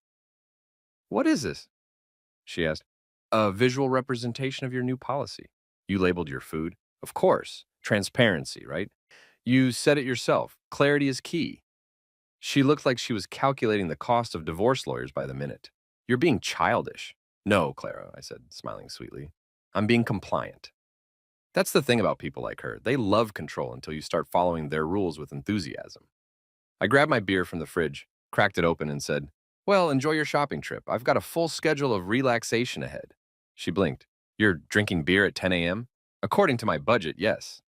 "What is this?" she asked. "A visual representation of your new policy. You labeled your food. Of course. Transparency, right? You said it yourself. Clarity is key." She looked like she was calculating the cost of divorce lawyers by the minute. "You're being childish." "No, Clara," I said, smiling sweetly. "I'm being compliant." That's the thing about people like her. They love control until you start following their rules with enthusiasm. I grabbed my beer from the fridge, cracked it open, and said, "Well, enjoy your shopping trip. I've got a full schedule of relaxation ahead." She blinked. "You're drinking beer at 10 a.m.? According to my budget, yes."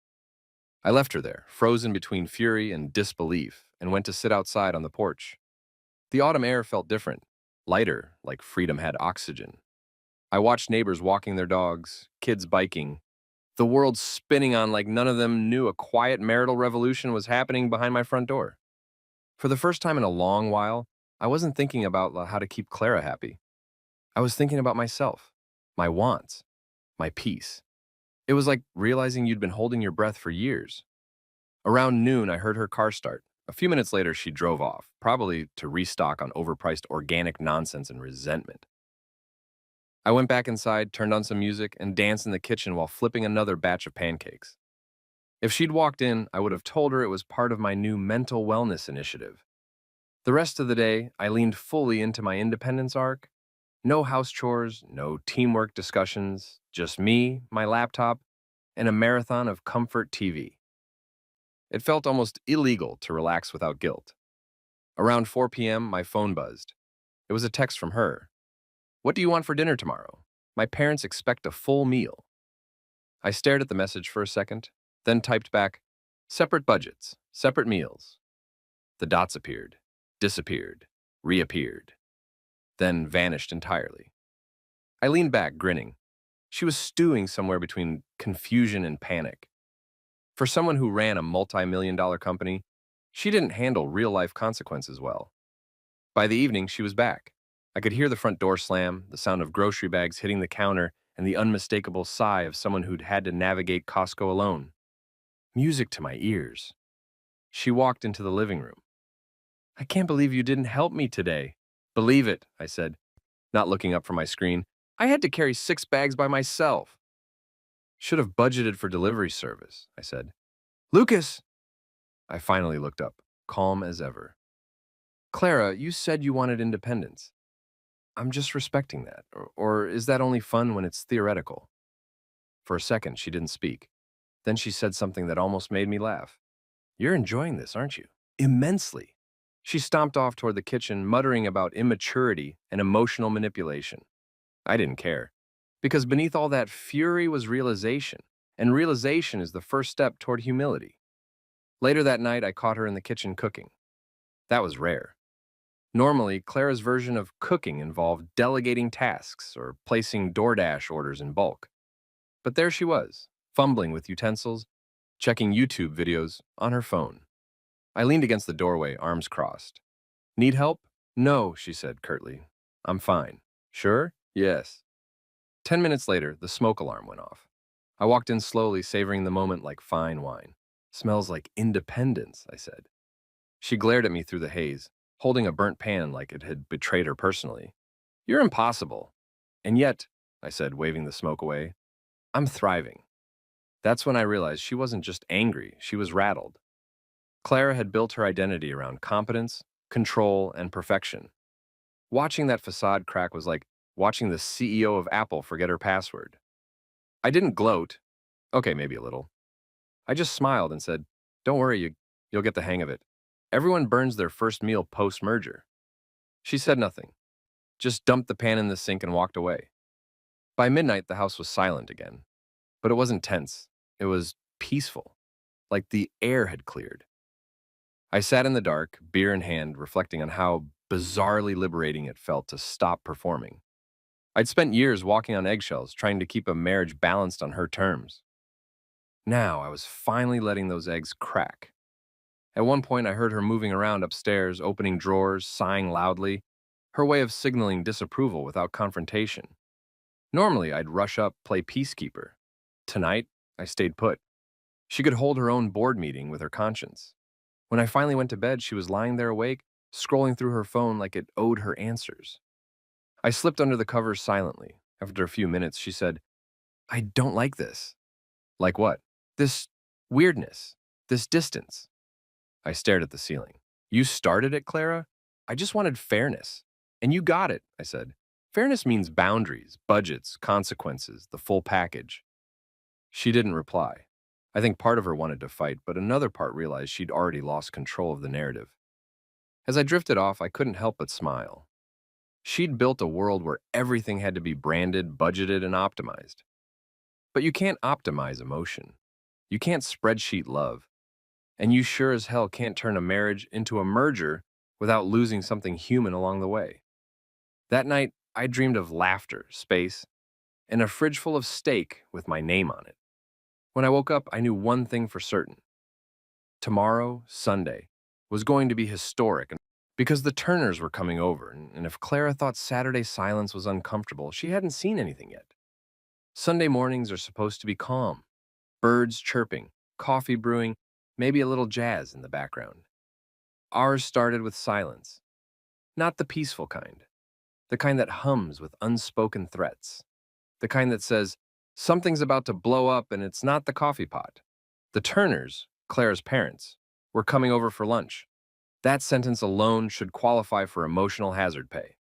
I left her there, frozen between fury and disbelief, and went to sit outside on the porch. The autumn air felt different, lighter, like freedom had oxygen. I watched neighbors walking their dogs, kids biking, the world spinning on like none of them knew a quiet marital revolution was happening behind my front door. For the first time in a long while, I wasn't thinking about how to keep Clara happy. I was thinking about myself, my wants, my peace. It was like realizing you'd been holding your breath for years. Around noon, I heard her car start. A few minutes later, she drove off, probably to restock on overpriced organic nonsense and resentment. I went back inside, turned on some music, and danced in the kitchen while flipping another batch of pancakes. If she'd walked in, I would have told her it was part of my new mental wellness initiative. The rest of the day, I leaned fully into my independence arc. No house chores, no teamwork discussions, just me, my laptop, and a marathon of comfort TV. It felt almost illegal to relax without guilt. Around 4 p.m., my phone buzzed. It was a text from her. "What do you want for dinner tomorrow? My parents expect a full meal." I stared at the message for a second, then typed back, "Separate budgets, separate meals." The dots appeared, disappeared, reappeared, then vanished entirely. I leaned back, grinning. She was stewing somewhere between confusion and panic. For someone who ran a multi-million-dollar company, she didn't handle real-life consequences well. By the evening, she was back. I could hear the front door slam, the sound of grocery bags hitting the counter, and the unmistakable sigh of someone who'd had to navigate Costco alone. Music to my ears. She walked into the living room. "I can't believe you didn't help me today." "Believe it," I said, not looking up from my screen. "I had to carry 6 bags by myself." "Should have budgeted for delivery service," I said. "Lucas!" I finally looked up, calm as ever. "Clara, you said you wanted independence. I'm just respecting that. Or is that only fun when it's theoretical?" For a second, she didn't speak. Then she said something that almost made me laugh. "You're enjoying this, aren't you?" "Immensely." She stomped off toward the kitchen, muttering about immaturity and emotional manipulation. I didn't care, because beneath all that fury was realization, and realization is the first step toward humility. Later that night, I caught her in the kitchen cooking. That was rare. Normally, Clara's version of cooking involved delegating tasks or placing DoorDash orders in bulk. But there she was, fumbling with utensils, checking YouTube videos on her phone. I leaned against the doorway, arms crossed. "Need help?" "No," she said curtly. "I'm fine." "Sure?" "Yes." 10 minutes later, the smoke alarm went off. I walked in slowly, savoring the moment like fine wine. "Smells like independence," I said. She glared at me through the haze, holding a burnt pan like it had betrayed her personally. "You're impossible." "And yet," I said, waving the smoke away, "I'm thriving." That's when I realized she wasn't just angry, she was rattled. Clara had built her identity around competence, control, and perfection. Watching that facade crack was like watching the CEO of Apple forget her password. I didn't gloat. Okay, maybe a little. I just smiled and said, "Don't worry, you'll get the hang of it. Everyone burns their first meal post-merger." She said nothing, just dumped the pan in the sink and walked away. By midnight, the house was silent again. But it wasn't tense. It was peaceful, like the air had cleared. I sat in the dark, beer in hand, reflecting on how bizarrely liberating it felt to stop performing. I'd spent years walking on eggshells, trying to keep a marriage balanced on her terms. Now I was finally letting those eggs crack. At one point, I heard her moving around upstairs, opening drawers, sighing loudly, her way of signaling disapproval without confrontation. Normally, I'd rush up, play peacekeeper. Tonight, I stayed put. She could hold her own board meeting with her conscience. When I finally went to bed, she was lying there awake, scrolling through her phone like it owed her answers. I slipped under the covers silently. After a few minutes, she said, "I don't like this." "Like what?" "This weirdness, this distance." I stared at the ceiling. "You started it, Clara? I just wanted fairness. And you got it," I said. "Fairness means boundaries, budgets, consequences, the full package." She didn't reply. I think part of her wanted to fight, but another part realized she'd already lost control of the narrative. As I drifted off, I couldn't help but smile. She'd built a world where everything had to be branded, budgeted, and optimized. But you can't optimize emotion. You can't spreadsheet love. And you sure as hell can't turn a marriage into a merger without losing something human along the way. That night, I dreamed of laughter, space, and a fridge full of steak with my name on it. When I woke up, I knew one thing for certain. Tomorrow, Sunday, was going to be historic because the Turners were coming over, and if Clara thought Saturday silence was uncomfortable, she hadn't seen anything yet. Sunday mornings are supposed to be calm, birds chirping, coffee brewing, maybe a little jazz in the background. Ours started with silence, not the peaceful kind, the kind that hums with unspoken threats, the kind that says, something's about to blow up and it's not the coffee pot. The Turners, Clara's parents, were coming over for lunch. That sentence alone should qualify for emotional hazard pay.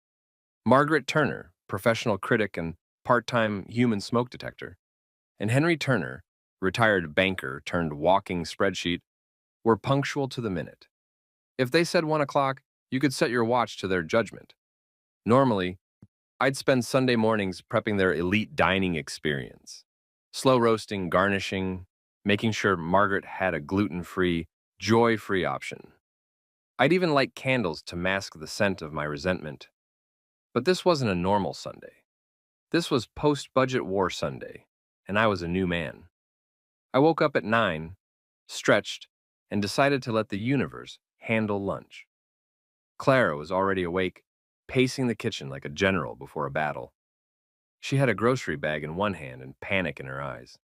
Margaret Turner, professional critic and part-time human smoke detector, and Henry Turner, retired banker turned walking spreadsheet, were punctual to the minute. If they said 1 o'clock, you could set your watch to their judgment. Normally, I'd spend Sunday mornings prepping their elite dining experience. Slow roasting, garnishing, making sure Margaret had a gluten-free, joy-free option. I'd even light candles to mask the scent of my resentment. But this wasn't a normal Sunday. This was post-budget war Sunday, and I was a new man. I woke up at 9, stretched, and decided to let the universe handle lunch. Clara was already awake, pacing the kitchen like a general before a battle. She had a grocery bag in one hand and panic in her eyes.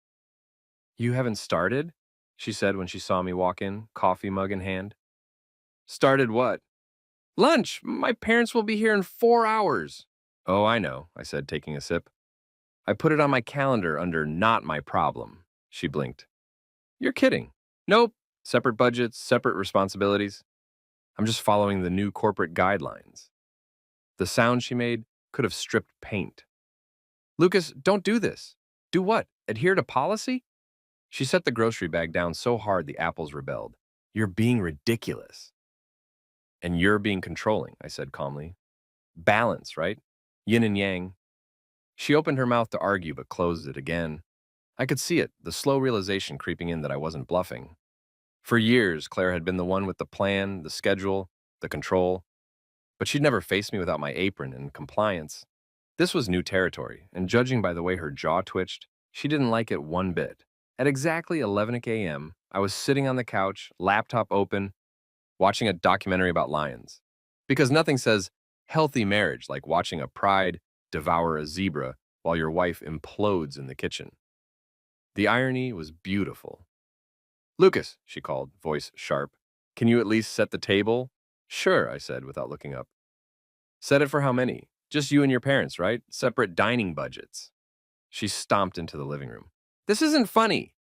"You haven't started?" she said when she saw me walk in, coffee mug in hand. "Started what?" "Lunch! My parents will be here in 4 hours." "Oh, I know," I said, taking a sip. "I put it on my calendar under not my problem." She blinked. "You're kidding." "Nope. Separate budgets, separate responsibilities. I'm just following the new corporate guidelines." The sound she made could have stripped paint. "Lucas, don't do this." "Do what? Adhere to policy?" She set the grocery bag down so hard the apples rebelled. You're being ridiculous. And you're being controlling, I said calmly. Balance, right? Yin and yang. She opened her mouth to argue but closed it again. I could see it, the slow realization creeping in that I wasn't bluffing. For years, Claire had been the one with the plan, the schedule, the control, but she'd never faced me without my apron and compliance. This was new territory, and judging by the way her jaw twitched, she didn't like it one bit. At exactly 11 a.m., I was sitting on the couch, laptop open, watching a documentary about lions. Because nothing says healthy marriage like watching a pride devour a zebra while your wife implodes in the kitchen. The irony was beautiful. Lucas, she called, voice sharp. Can you at least set the table? Sure, I said without looking up. Set it for how many? Just you and your parents, right? Separate dining budgets. She stomped into the living room. This isn't funny.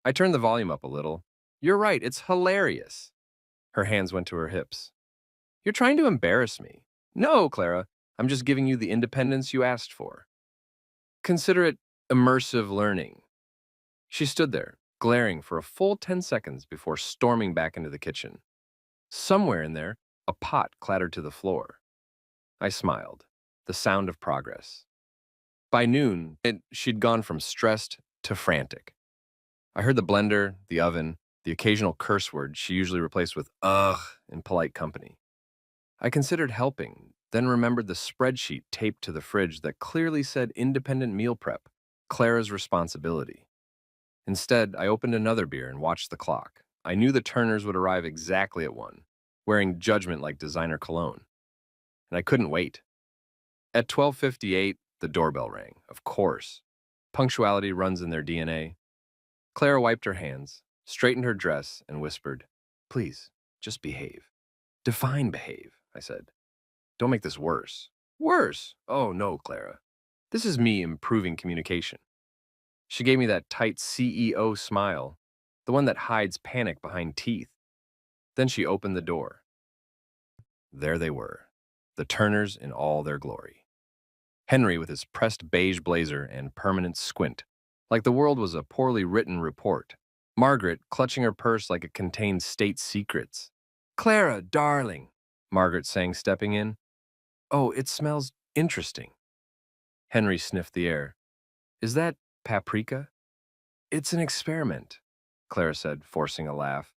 I turned the volume up a little. You're right, it's hilarious. Her hands went to her hips. You're trying to embarrass me. No, Clara, I'm just giving you the independence you asked for. Consider it immersive learning. She stood there, glaring for a full 10 seconds before storming back into the kitchen. Somewhere in there, a pot clattered to the floor. I smiled. The sound of progress. By noon, she'd gone from stressed to frantic. I heard the blender, the oven, the occasional curse word she usually replaced with ugh in polite company. I considered helping, then remembered the spreadsheet taped to the fridge that clearly said independent meal prep, Clara's responsibility. Instead, I opened another beer and watched the clock. I knew the Turners would arrive exactly at 1, wearing judgment like designer cologne. And I couldn't wait. At 12:58, the doorbell rang, of course. Punctuality runs in their DNA. Clara wiped her hands, straightened her dress, and whispered, Please, just behave. Define behave, I said. Don't make this worse. Worse? Oh, no, Clara. This is me improving communication. She gave me that tight CEO smile, the one that hides panic behind teeth. Then she opened the door. There they were, the Turners in all their glory. Henry with his pressed beige blazer and permanent squint, like the world was a poorly written report. Margaret clutching her purse like it contained state secrets. Clara, darling, Margaret sang, stepping in. Oh, it smells interesting. Henry sniffed the air. Is that paprika? It's an experiment, Clara said, forcing a laugh.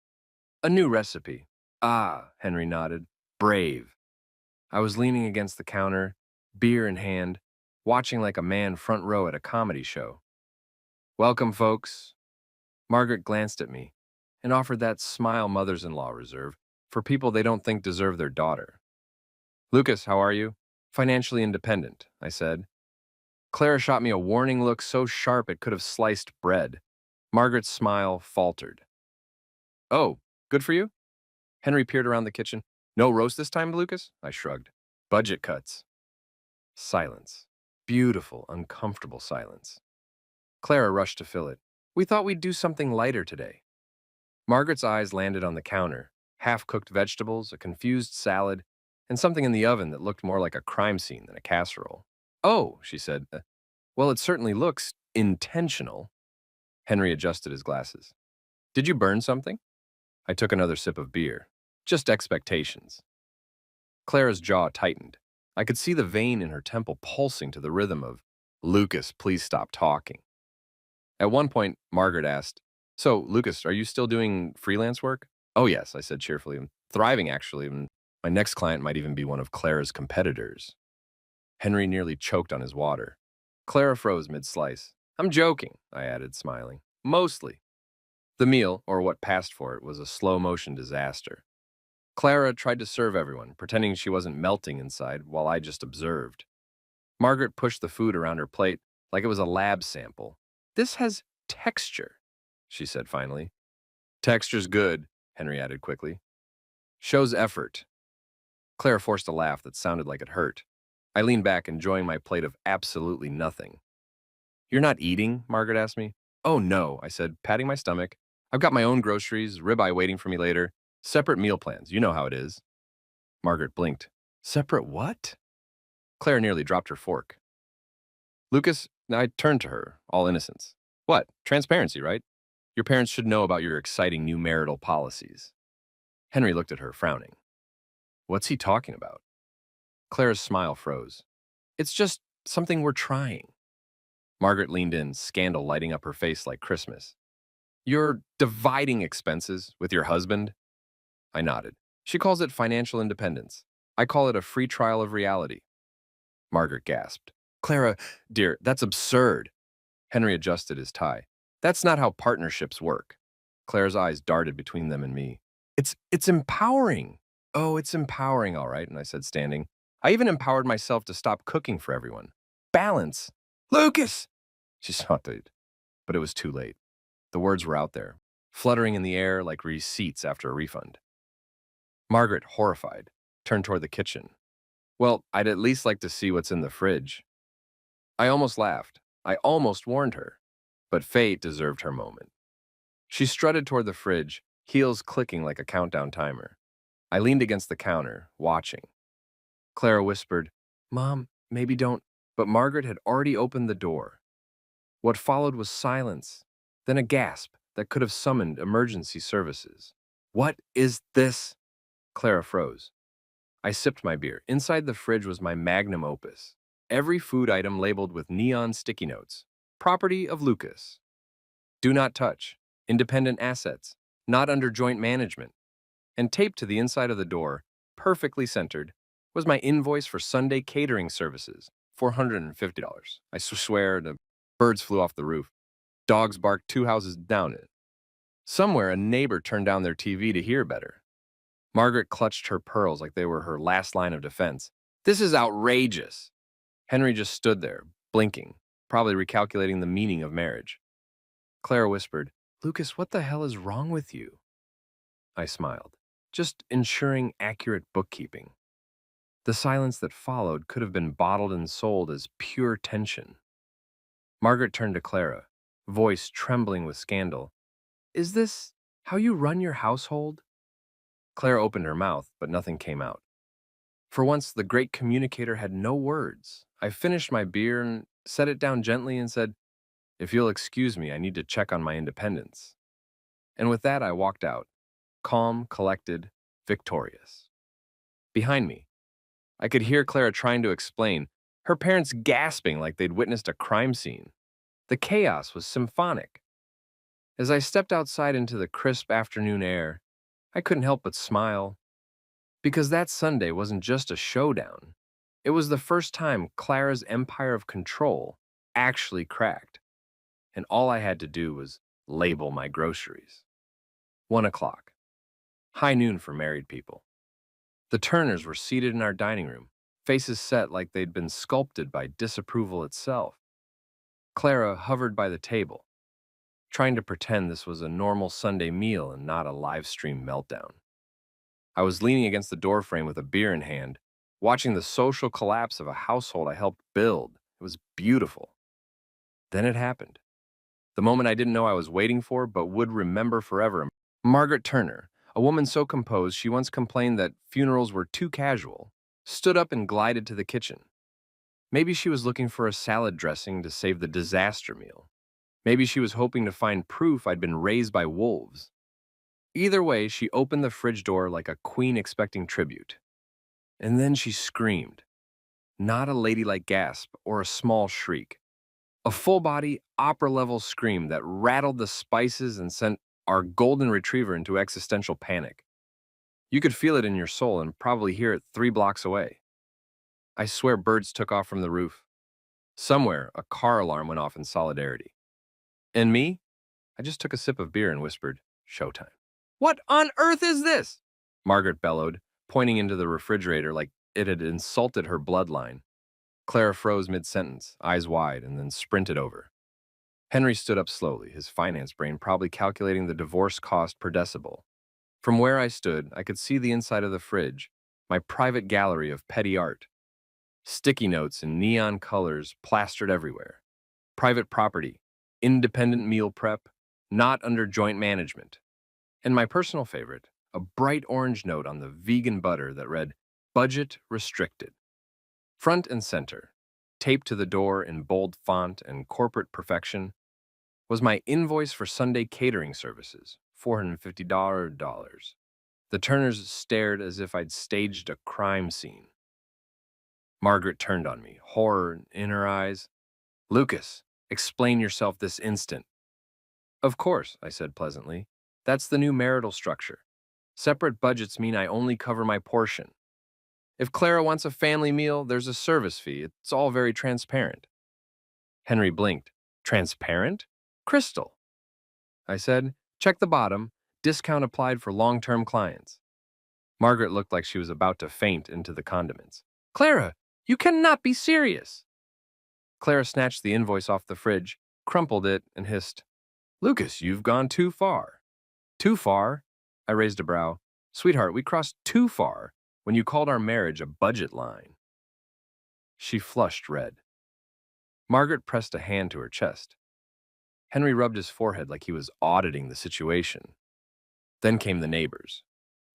A new recipe. Ah, Henry nodded. Brave. I was leaning against the counter, beer in hand, watching like a man front row at a comedy show. Welcome, folks. Margaret glanced at me and offered that smile mothers-in-law reserve for people they don't think deserve their daughter. Lucas, how are you? Financially independent, I said. Clara shot me a warning look so sharp it could have sliced bread. Margaret's smile faltered. Oh, good for you? Henry peered around the kitchen. No roast this time, Lucas? I shrugged. Budget cuts. Silence. Beautiful, uncomfortable silence. Clara rushed to fill it. We thought we'd do something lighter today. Margaret's eyes landed on the counter, half-cooked vegetables, a confused salad, and something in the oven that looked more like a crime scene than a casserole. Oh, she said. Well, it certainly looks intentional. Henry adjusted his glasses. Did you burn something? I took another sip of beer. Just expectations. Clara's jaw tightened. I could see the vein in her temple pulsing to the rhythm of, Lucas, please stop talking. At one point, Margaret asked, So, Lucas, are you still doing freelance work? Oh, yes, I said cheerfully. I'm thriving, actually. And my next client might even be one of Clara's competitors. Henry nearly choked on his water. Clara froze mid-slice. I'm joking, I added, smiling. Mostly. The meal, or what passed for it, was a slow-motion disaster. Clara tried to serve everyone, pretending she wasn't melting inside while I just observed. Margaret pushed the food around her plate like it was a lab sample. This has texture, she said finally. Texture's good, Henry added quickly. Shows effort. Clara forced a laugh that sounded like it hurt. I leaned back, enjoying my plate of absolutely nothing. You're not eating? Margaret asked me. Oh, no, I said, patting my stomach. I've got my own groceries, ribeye waiting for me later. Separate meal plans, you know how it is. Margaret blinked. Separate what? Claire nearly dropped her fork. Lucas, I turned to her, all innocence. What? Transparency, right? Your parents should know about your exciting new marital policies. Henry looked at her, frowning. What's he talking about? Clara's smile froze. It's just something we're trying. Margaret leaned in, scandal lighting up her face like Christmas. You're dividing expenses with your husband? I nodded. She calls it financial independence. I call it a free trial of reality. Margaret gasped. Clara, dear, that's absurd. Henry adjusted his tie. That's not how partnerships work. Clara's eyes darted between them and me. It's empowering. Oh, it's empowering, all right, and I said, standing. I even empowered myself to stop cooking for everyone. Balance. Lucas! She sauntered, but it was too late. The words were out there, fluttering in the air like receipts after a refund. Margaret, horrified, turned toward the kitchen. Well, I'd at least like to see what's in the fridge. I almost laughed. I almost warned her. But fate deserved her moment. She strutted toward the fridge, heels clicking like a countdown timer. I leaned against the counter, watching. Clara whispered, Mom, maybe don't. But Margaret had already opened the door. What followed was silence, then a gasp that could have summoned emergency services. What is this? Clara froze. I sipped my beer. Inside the fridge was my magnum opus. Every food item labeled with neon sticky notes. Property of Lucas. Do not touch. Independent assets. Not under joint management. And taped to the inside of the door, perfectly centered, was my invoice for Sunday catering services, $450. I swear the birds flew off the roof. Dogs barked 2 houses down it. Somewhere, a neighbor turned down their TV to hear better. Margaret clutched her pearls like they were her last line of defense. This is outrageous. Henry just stood there, blinking, probably recalculating the meaning of marriage. Clara whispered, Lucas, what the hell is wrong with you? I smiled, just ensuring accurate bookkeeping. The silence that followed could have been bottled and sold as pure tension. Margaret turned to Clara, voice trembling with scandal. Is this how you run your household? Clara opened her mouth, but nothing came out. For once, the great communicator had no words. I finished my beer and set it down gently and said, If you'll excuse me, I need to check on my independence. And with that, I walked out, calm, collected, victorious. Behind me, I could hear Clara trying to explain, her parents gasping like they'd witnessed a crime scene. The chaos was symphonic. As I stepped outside into the crisp afternoon air, I couldn't help but smile. Because that Sunday wasn't just a showdown. It was the first time Clara's empire of control actually cracked. And all I had to do was label my groceries. 1 o'clock. High noon for married people. The Turners were seated in our dining room, faces set like they'd been sculpted by disapproval itself. Clara hovered by the table, trying to pretend this was a normal Sunday meal and not a live stream meltdown. I was leaning against the doorframe with a beer in hand, watching the social collapse of a household I helped build. It was beautiful. Then it happened. The moment I didn't know I was waiting for, but would remember forever. Margaret Turner, a woman so composed she once complained that funerals were too casual, stood up and glided to the kitchen. Maybe she was looking for a salad dressing to save the disaster meal. Maybe she was hoping to find proof I'd been raised by wolves. Either way, she opened the fridge door like a queen expecting tribute. And then she screamed. Not a ladylike gasp or a small shriek. A full-body, opera-level scream that rattled the spices and sent our golden retriever into existential panic. You could feel it in your soul and probably hear it 3 blocks away. I swear birds took off from the roof. Somewhere, a car alarm went off in solidarity. And me? I just took a sip of beer and whispered, Showtime. What on earth is this? Margaret bellowed, pointing into the refrigerator like it had insulted her bloodline. Clara froze mid-sentence, eyes wide, and then sprinted over. Henry stood up slowly, his finance brain probably calculating the divorce cost per decibel. From where I stood, I could see the inside of the fridge, my private gallery of petty art. Sticky notes in neon colors plastered everywhere. Private property, independent meal prep, not under joint management. And my personal favorite, a bright orange note on the vegan butter that read, Budget Restricted. Front and center, taped to the door in bold font and corporate perfection, was my invoice for Sunday catering services, $450. The Turners stared as if I'd staged a crime scene. Margaret turned on me, horror in her eyes. Lucas, explain yourself this instant. Of course, I said pleasantly. That's the new marital structure. Separate budgets mean I only cover my portion. If Clara wants a family meal, there's a service fee. It's all very transparent. Henry blinked. Transparent? Crystal. I said, check the bottom. Discount applied for long-term clients. Margaret looked like she was about to faint into the condiments. Clara, you cannot be serious. Clara snatched the invoice off the fridge, crumpled it, and hissed, Lucas, you've gone too far. Too far? I raised a brow. Sweetheart, we crossed too far when you called our marriage a budget line. She flushed red. Margaret pressed a hand to her chest. Henry rubbed his forehead like he was auditing the situation. Then came the neighbors.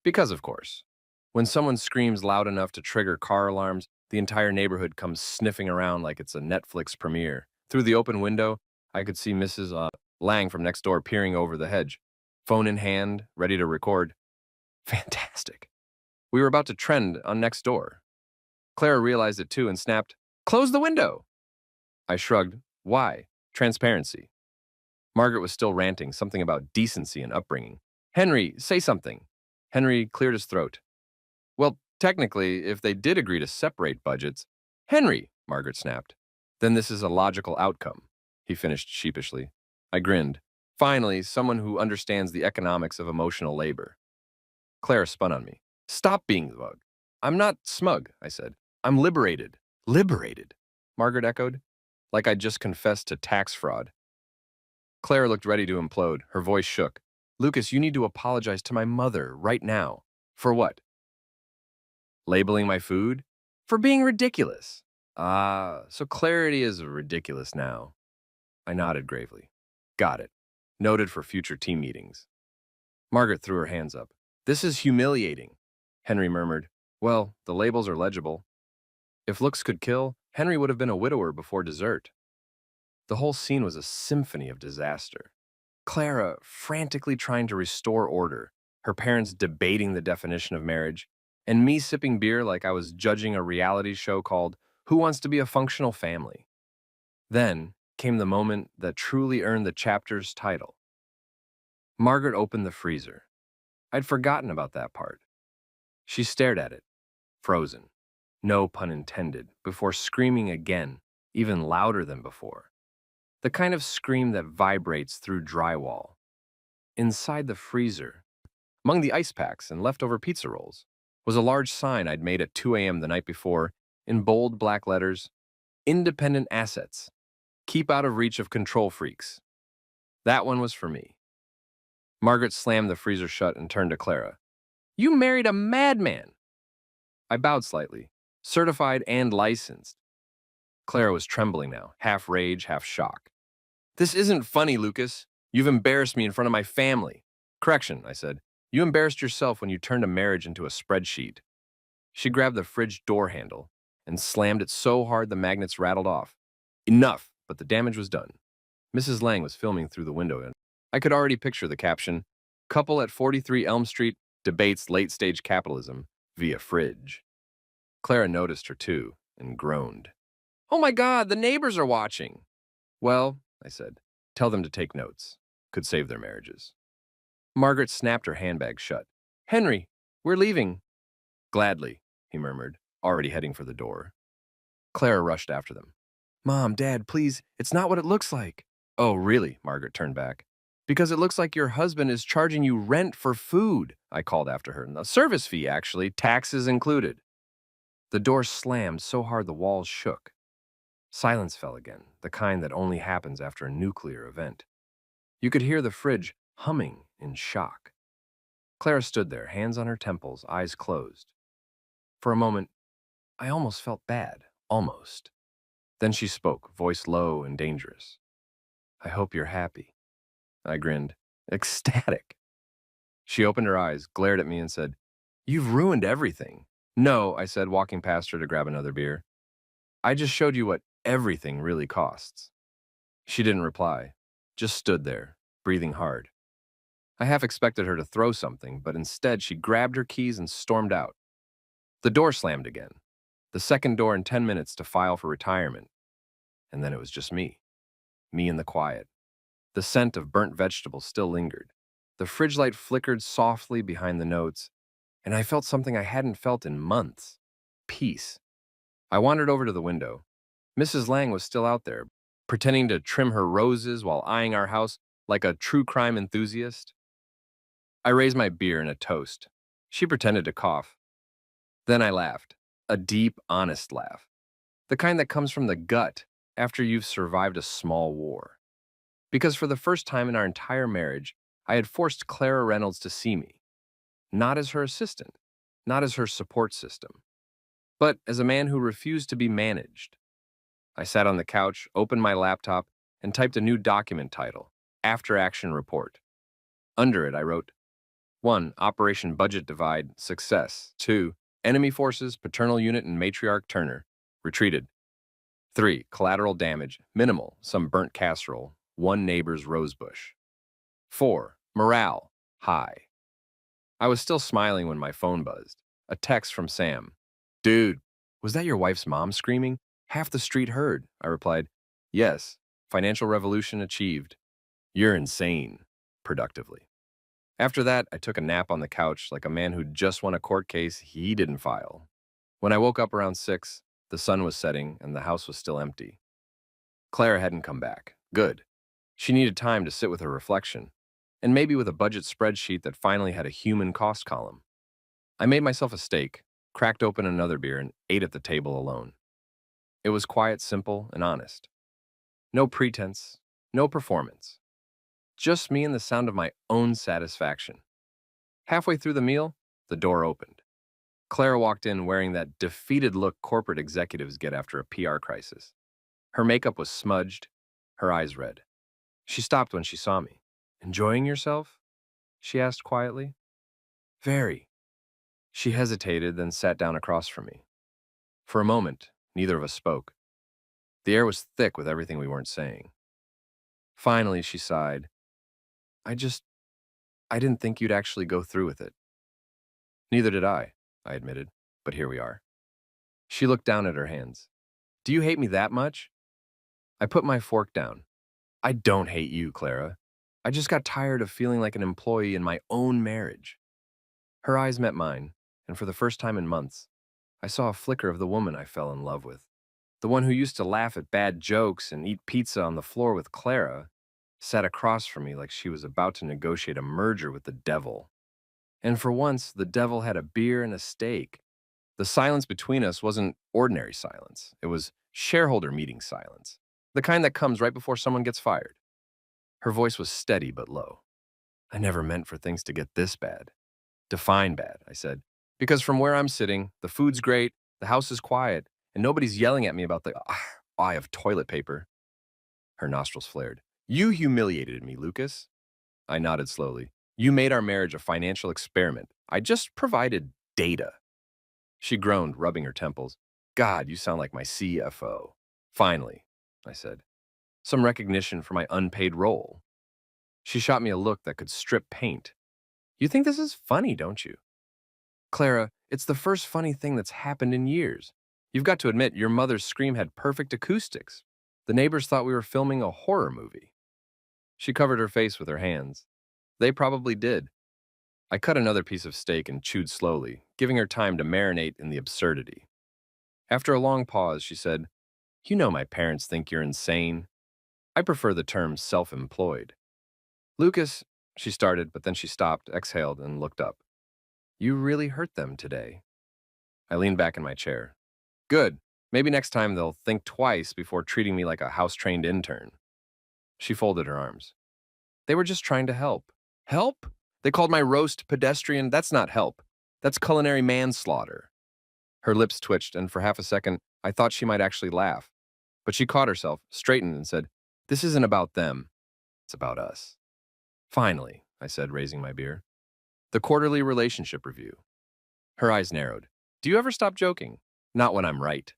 Because, of course, when someone screams loud enough to trigger car alarms, the entire neighborhood comes sniffing around like it's a Netflix premiere. Through the open window, I could see Mrs. Lang from next door peering over the hedge, phone in hand, ready to record. Fantastic. We were about to trend on next door. Clara realized it too and snapped, Close the window! I shrugged. Why? Transparency. Margaret was still ranting, something about decency and upbringing. Henry, say something. Henry cleared his throat. Well, technically, if they did agree to separate budgets, Henry, Margaret snapped. Then this is a logical outcome, he finished sheepishly. I grinned. Finally, someone who understands the economics of emotional labor. Clara spun on me. Stop being smug. I'm not smug, I said. I'm liberated. Liberated, Margaret echoed, like I'd just confessed to tax fraud. Clara looked ready to implode. Her voice shook. Lucas, you need to apologize to my mother right now. For what? Labeling my food? For being ridiculous. So clarity is ridiculous now. I nodded gravely. Got it. Noted for future team meetings. Margaret threw her hands up. This is humiliating, Henry murmured. Well, the labels are legible. If looks could kill, Henry would have been a widower before dessert. The whole scene was a symphony of disaster. Clara frantically trying to restore order, her parents debating the definition of marriage, and me sipping beer like I was judging a reality show called Who Wants to Be a Functional Family? Then came the moment that truly earned the chapter's title. Margaret opened the freezer. I'd forgotten about that part. She stared at it, frozen, no pun intended, before screaming again, even louder than before. The kind of scream that vibrates through drywall. Inside the freezer, among the ice packs and leftover pizza rolls, was a large sign I'd made at 2 a.m. the night before, in bold black letters, Independent Assets. Keep out of reach of control freaks. That one was for me. Margaret slammed the freezer shut and turned to Clara. You married a madman! I bowed slightly, certified and licensed. Clara was trembling now, half rage, half shock. This isn't funny, Lucas. You've embarrassed me in front of my family. Correction, I said. You embarrassed yourself when you turned a marriage into a spreadsheet. She grabbed the fridge door handle and slammed it so hard the magnets rattled off. Enough, but the damage was done. Mrs. Lang was filming through the window, and I could already picture the caption, Couple at 43 Elm Street debates late-stage capitalism via fridge. Clara noticed her too and groaned. Oh my God, the neighbors are watching. Well, I said, tell them to take notes. Could save their marriages. Margaret snapped her handbag shut. Henry, we're leaving. Gladly, he murmured, already heading for the door. Clara rushed after them. Mom, Dad, please, it's not what it looks like. Oh, really? Margaret turned back. Because it looks like your husband is charging you rent for food, I called after her. A service fee, actually, taxes included. The door slammed so hard the walls shook. Silence fell again, the kind that only happens after a nuclear event. You could hear the fridge humming in shock. Clara stood there, hands on her temples, eyes closed. For a moment, I almost felt bad, almost. Then she spoke, voice low and dangerous. I hope you're happy. I grinned, ecstatic. She opened her eyes, glared at me, and said, You've ruined everything. No, I said, walking past her to grab another beer. I just showed you what everything really costs. She didn't reply. just stood there, breathing hard. I half expected her to throw something, but instead she grabbed her keys and stormed out. The door slammed again. The second door in 10 minutes to file for retirement. And then it was just me. Me in the quiet. The scent of burnt vegetables still lingered. The fridge light flickered softly behind the notes, and I felt something I hadn't felt in months. Peace. I wandered over to the window. Mrs. Lang was still out there, pretending to trim her roses while eyeing our house like a true crime enthusiast. I raised my beer in a toast. She pretended to cough. Then I laughed. A deep, honest laugh. The kind that comes from the gut after you've survived a small war. Because for the first time in our entire marriage, I had forced Clara Reynolds to see me. Not as her assistant, not as her support system, but as a man who refused to be managed. I sat on the couch, opened my laptop, and typed a new document title, After Action Report. Under it, I wrote, 1. Operation Budget Divide, Success. 2. Enemy Forces, Paternal Unit and Matriarch Turner, retreated. 3. Collateral damage, minimal, some burnt casserole, one neighbor's rosebush. 4. Morale, high. I was still smiling when my phone buzzed. A text from Sam. Dude, was that your wife's mom screaming? Half the street heard. I replied, yes, financial revolution achieved. You're insane, productively. After that, I took a nap on the couch like a man who just won a court case he didn't file. When I woke up around 6, the sun was setting and the house was still empty. Clara hadn't come back. Good. She needed time to sit with her reflection, and maybe with a budget spreadsheet that finally had a human cost column. I made myself a steak, cracked open another beer, and ate at the table alone. It was quiet, simple, and honest. No pretense, no performance. Just me and the sound of my own satisfaction. Halfway through the meal, the door opened. Clara walked in wearing that defeated look corporate executives get after a PR crisis. Her makeup was smudged, her eyes red. She stopped when she saw me. Enjoying yourself? She asked quietly. Very. She hesitated, then sat down across from me. For a moment, neither of us spoke. The air was thick with everything we weren't saying. Finally, she sighed. I didn't think you'd actually go through with it. Neither did I admitted, but here we are. She looked down at her hands. Do you hate me that much? I put my fork down. I don't hate you, Clara. I just got tired of feeling like an employee in my own marriage. Her eyes met mine, and for the first time in months, I saw a flicker of the woman I fell in love with. The one who used to laugh at bad jokes and eat pizza on the floor with Clara sat across from me like she was about to negotiate a merger with the devil. And for once, the devil had a beer and a steak. The silence between us wasn't ordinary silence. It was shareholder meeting silence, the kind that comes right before someone gets fired. Her voice was steady but low. I never meant for things to get this bad. Define bad, I said, because from where I'm sitting, the food's great, the house is quiet, and nobody's yelling at me about the eye of toilet paper. Her nostrils flared. You humiliated me, Lucas. I nodded slowly. You made our marriage a financial experiment. I just provided data. She groaned, rubbing her temples. God, you sound like my CFO. Finally, I said. Some recognition for my unpaid role. She shot me a look that could strip paint. You think this is funny, don't you? Clara, it's the first funny thing that's happened in years. You've got to admit, your mother's scream had perfect acoustics. The neighbors thought we were filming a horror movie. She covered her face with her hands. They probably did. I cut another piece of steak and chewed slowly, giving her time to marinate in the absurdity. After a long pause, she said, You know my parents think you're insane. I prefer the term self-employed. Lucas, she started, but then she stopped, exhaled, and looked up. You really hurt them today. I leaned back in my chair. Good. Maybe next time they'll think twice before treating me like a house-trained intern. She folded her arms. They were just trying to help. Help? They called my roast pedestrian. That's not help. That's culinary manslaughter. Her lips twitched, and for half a second, I thought she might actually laugh. But she caught herself, straightened, and said, This isn't about them. It's about us. Finally, I said, raising my beer. The quarterly relationship review. Her eyes narrowed. Do you ever stop joking? Not when I'm right.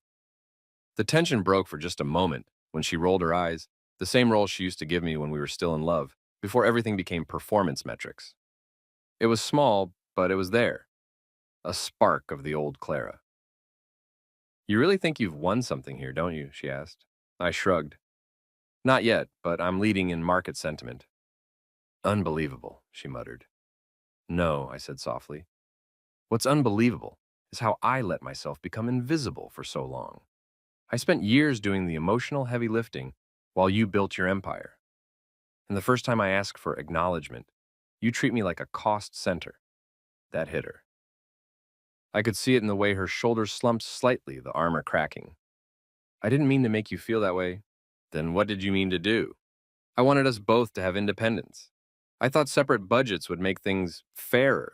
The tension broke for just a moment when she rolled her eyes. The same role she used to give me when we were still in love, before everything became performance metrics. It was small, but it was there. A spark of the old Clara. You really think you've won something here, don't you? She asked. I shrugged. Not yet, but I'm leading in market sentiment. Unbelievable, she muttered. No, I said softly. What's unbelievable is how I let myself become invisible for so long. I spent years doing the emotional heavy lifting while you built your empire. And the first time I asked for acknowledgement, you treat me like a cost center. That hit her. I could see it in the way her shoulders slumped slightly, the armor cracking. I didn't mean to make you feel that way. Then what did you mean to do? I wanted us both to have independence. I thought separate budgets would make things fairer.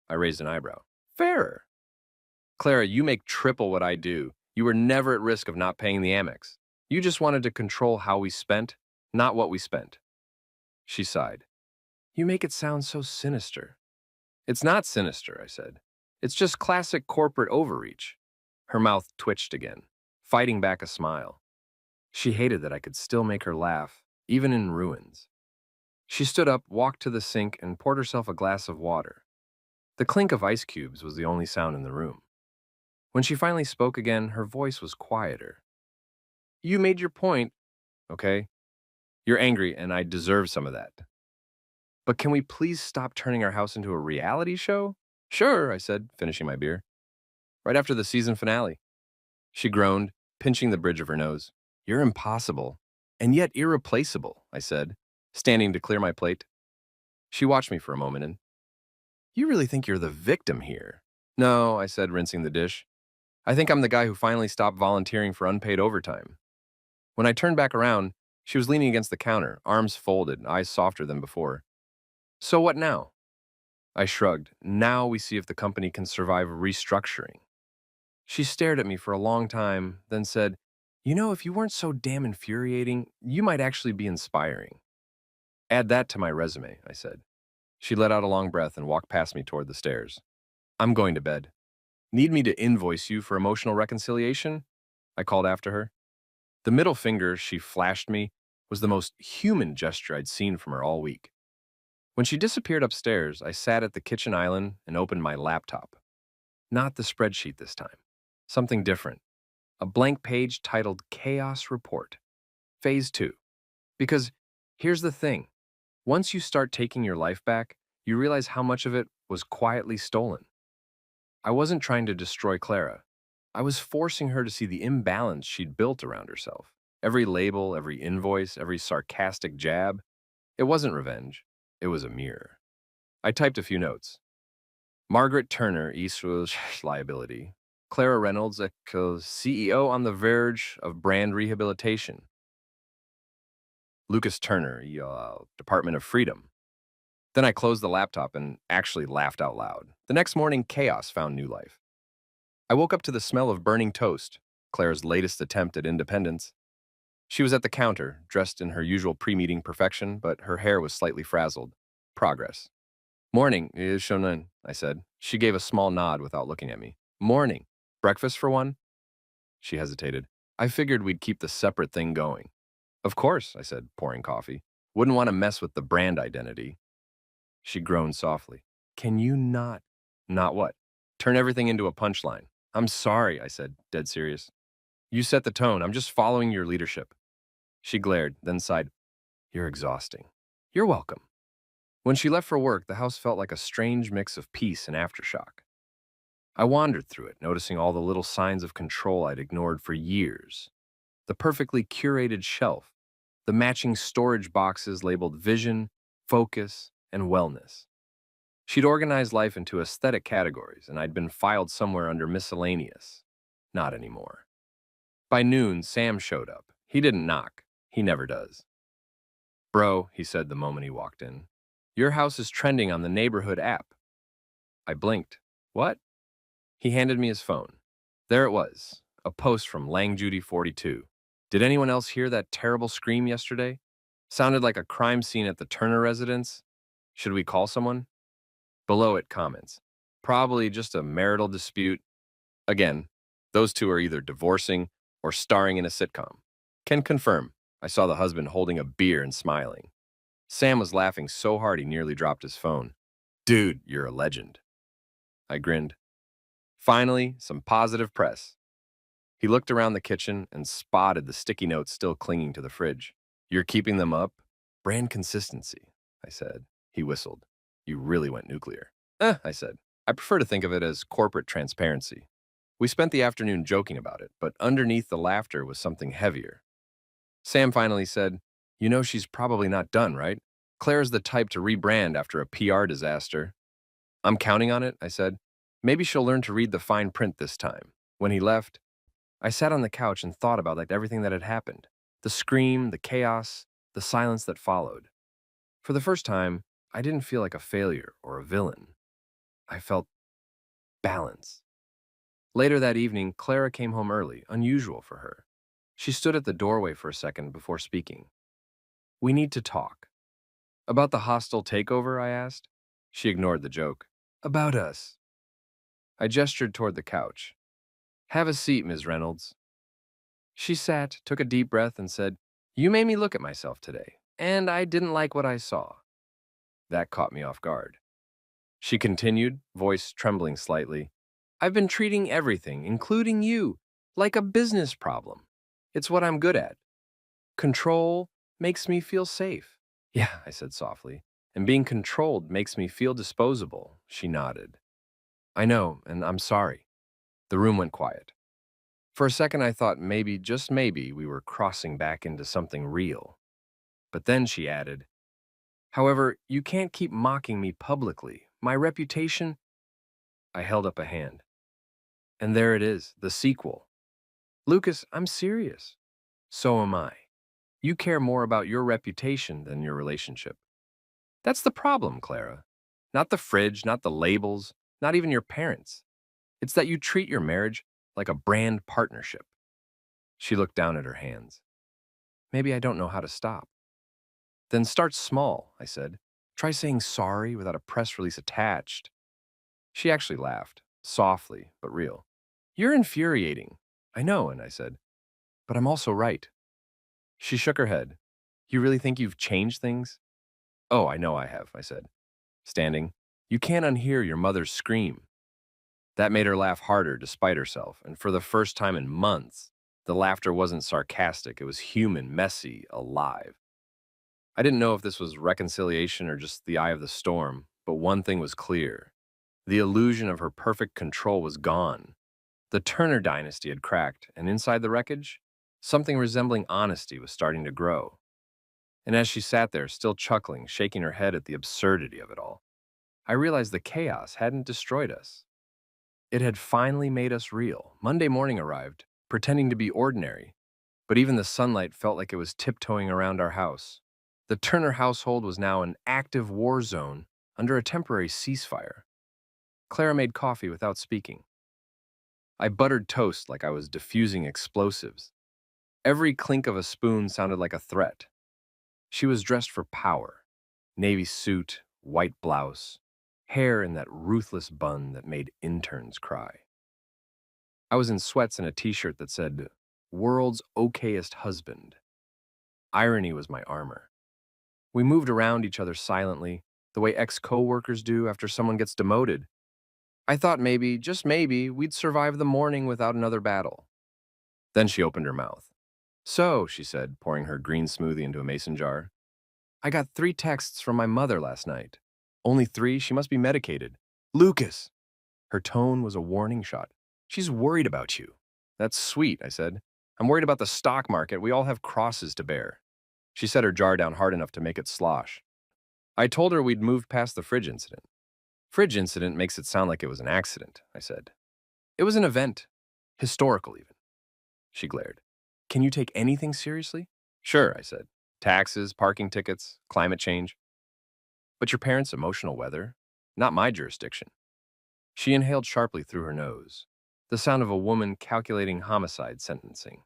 I raised an eyebrow. Fairer? Clara, you make triple what I do. You were never at risk of not paying the Amex. You just wanted to control how we spent, not what we spent. She sighed. You make it sound so sinister. It's not sinister, I said. It's just classic corporate overreach. Her mouth twitched again, fighting back a smile. She hated that I could still make her laugh, even in ruins. She stood up, walked to the sink, and poured herself a glass of water. The clink of ice cubes was the only sound in the room. When she finally spoke again, her voice was quieter. You made your point, okay? You're angry, and I deserve some of that. But can we please stop turning our house into a reality show? Sure, I said, finishing my beer. Right after the season finale. She groaned, pinching the bridge of her nose. You're impossible, and yet irreplaceable, I said, standing to clear my plate. She watched me for a moment and, you really think you're the victim here? No, I said, rinsing the dish. I think I'm the guy who finally stopped volunteering for unpaid overtime. When I turned back around, she was leaning against the counter, arms folded, eyes softer than before. So what now? I shrugged. Now we see if the company can survive restructuring. She stared at me for a long time, then said, you know, if you weren't so damn infuriating, you might actually be inspiring. Add that to my resume, I said. She let out a long breath and walked past me toward the stairs. I'm going to bed. Need me to invoice you for emotional reconciliation? I called after her. The middle finger she flashed me was the most human gesture I'd seen from her all week. When she disappeared upstairs, I sat at the kitchen island and opened my laptop. Not the spreadsheet this time. Something different. A blank page titled Chaos Report. Phase 2. Because here's the thing. Once you start taking your life back, you realize how much of it was quietly stolen. I wasn't trying to destroy Clara. I was forcing her to see the imbalance she'd built around herself. Every label, every invoice, every sarcastic jab. It wasn't revenge. It was a mirror. I typed a few notes. Margaret Turner, Eastwood liability. Clara Reynolds, CEO on the verge of brand rehabilitation. Lucas Turner, Department of Freedom. Then I closed the laptop and actually laughed out loud. The next morning, chaos found new life. I woke up to the smell of burning toast, Clara's latest attempt at independence. She was at the counter, dressed in her usual pre-meeting perfection, but her hair was slightly frazzled. Progress. Morning, is Shonan, I said. She gave a small nod without looking at me. Morning. Breakfast for one? She hesitated. I figured we'd keep the separate thing going. Of course, I said, pouring coffee. Wouldn't want to mess with the brand identity. She groaned softly. Can you not? Not what? Turn everything into a punchline. I'm sorry, I said, dead serious. You set the tone. I'm just following your leadership. She glared, then sighed. You're exhausting. You're welcome. When she left for work, the house felt like a strange mix of peace and aftershock. I wandered through it, noticing all the little signs of control I'd ignored for years. The perfectly curated shelf, the matching storage boxes labeled vision, focus, and wellness. She'd organized life into aesthetic categories, and I'd been filed somewhere under miscellaneous. Not anymore. By noon, Sam showed up. He didn't knock. He never does. Bro, he said the moment he walked in, your house is trending on the neighborhood app. I blinked. What? He handed me his phone. There it was, a post from Lang Judy 42. Did anyone else hear that terrible scream yesterday? Sounded like a crime scene at the Turner residence. Should we call someone? Below it, comments. Probably just a marital dispute. Again, those two are either divorcing or starring in a sitcom. Can confirm, I saw the husband holding a beer and smiling. Sam was laughing so hard he nearly dropped his phone. Dude, you're a legend. I grinned. Finally, some positive press. He looked around the kitchen and spotted the sticky notes still clinging to the fridge. You're keeping them up? Brand consistency, I said. He whistled. You really went nuclear. I said. I prefer to think of it as corporate transparency. We spent the afternoon joking about it, but underneath the laughter was something heavier. Sam finally said, You know she's probably not done, right? Claire's the type to rebrand after a PR disaster. I'm counting on it, I said. Maybe she'll learn to read the fine print this time. When he left, I sat on the couch and thought about everything that had happened. The scream, the chaos, the silence that followed. For the first time, I didn't feel like a failure or a villain. I felt balance. Later that evening, Clara came home early, unusual for her. She stood at the doorway for a second before speaking. We need to talk. About the hostile takeover, I asked. She ignored the joke. About us. I gestured toward the couch. Have a seat, Ms. Reynolds. She sat, took a deep breath, and said, You made me look at myself today, and I didn't like what I saw. That caught me off guard. She continued, voice trembling slightly. I've been treating everything, including you, like a business problem. It's what I'm good at. Control makes me feel safe. Yeah, I said softly. And being controlled makes me feel disposable, she nodded. I know, and I'm sorry. The room went quiet. For a second, I thought maybe, just maybe, we were crossing back into something real. But then she added, However, you can't keep mocking me publicly. My reputation. I held up a hand. And there it is, the sequel. Lucas, I'm serious. So am I. You care more about your reputation than your relationship. That's the problem, Clara. Not the fridge, not the labels, not even your parents. It's that you treat your marriage like a brand partnership. She looked down at her hands. Maybe I don't know how to stop. Then start small, I said. Try saying sorry without a press release attached. She actually laughed, softly but real. You're infuriating. I know, and I said, but I'm also right. She shook her head. You really think you've changed things? Oh, I know I have, I said, standing. You can't unhear your mother's scream. That made her laugh harder despite herself, and for the first time in months, the laughter wasn't sarcastic. It was human, messy, alive. I didn't know if this was reconciliation or just the eye of the storm, but one thing was clear. The illusion of her perfect control was gone. The Turner dynasty had cracked, and inside the wreckage, something resembling honesty was starting to grow. And as she sat there, still chuckling, shaking her head at the absurdity of it all, I realized the chaos hadn't destroyed us. It had finally made us real. Monday morning arrived, pretending to be ordinary, but even the sunlight felt like it was tiptoeing around our house. The Turner household was now an active war zone under a temporary ceasefire. Clara made coffee without speaking. I buttered toast like I was diffusing explosives. Every clink of a spoon sounded like a threat. She was dressed for power. Navy suit, white blouse, hair in that ruthless bun that made interns cry. I was in sweats and a t-shirt that said, World's Okayest Husband. Irony was my armor. We moved around each other silently, the way ex-coworkers do after someone gets demoted. I thought maybe, just maybe, we'd survive the morning without another battle. Then she opened her mouth. So, she said, pouring her green smoothie into a mason jar, I got 3 texts from my mother last night. Only 3? She must be medicated. Lucas! Her tone was a warning shot. She's worried about you. That's sweet, I said. I'm worried about the stock market. We all have crosses to bear. She set her jar down hard enough to make it slosh. I told her we'd moved past the fridge incident. Fridge incident makes it sound like it was an accident, I said. It was an event. Historical, even. She glared. Can you take anything seriously? Sure, I said. Taxes, parking tickets, climate change. But your parents' emotional weather? Not my jurisdiction. She inhaled sharply through her nose, the sound of a woman calculating homicide sentencing.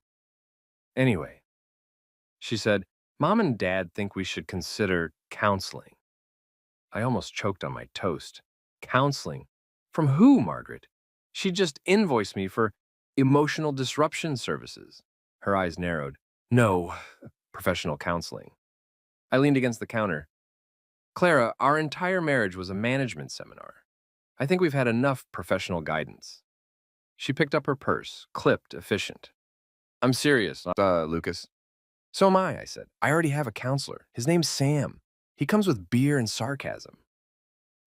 Anyway, she said, Mom and Dad think we should consider counseling. I almost choked on my toast. Counseling? From who, Margaret? She just invoiced me for emotional disruption services. Her eyes narrowed. No, professional counseling. I leaned against the counter. Clara, our entire marriage was a management seminar. I think we've had enough professional guidance. She picked up her purse, clipped, efficient. I'm serious, Lucas. So am I said. I already have a counselor. His name's Sam. He comes with beer and sarcasm.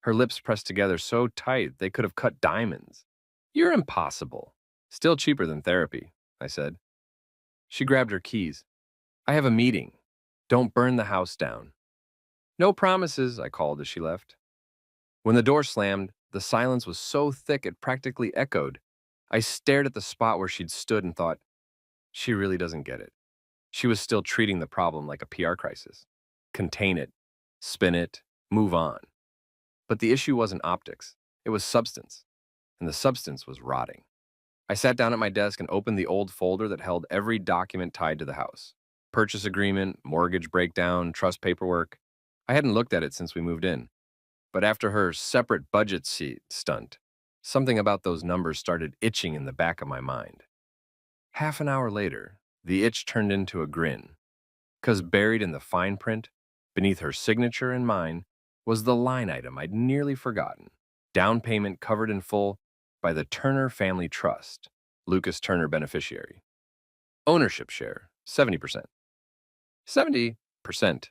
Her lips pressed together so tight they could have cut diamonds. You're impossible. Still cheaper than therapy, I said. She grabbed her keys. I have a meeting. Don't burn the house down. No promises, I called as she left. When the door slammed, the silence was so thick it practically echoed. I stared at the spot where she'd stood and thought, she really doesn't get it. She was still treating the problem like a PR crisis. Contain it, spin it, move on. But the issue wasn't optics. It was substance. And the substance was rotting. I sat down at my desk and opened the old folder that held every document tied to the house. Purchase agreement, mortgage breakdown, trust paperwork. I hadn't looked at it since we moved in. But after her separate budget stunt, something about those numbers started itching in the back of my mind. Half an hour later, the itch turned into a grin. 'Cause buried in the fine print, beneath her signature and mine, was the line item I'd nearly forgotten. Down payment covered in full by the Turner Family Trust, Lucas Turner beneficiary. Ownership share, 70%. 70%.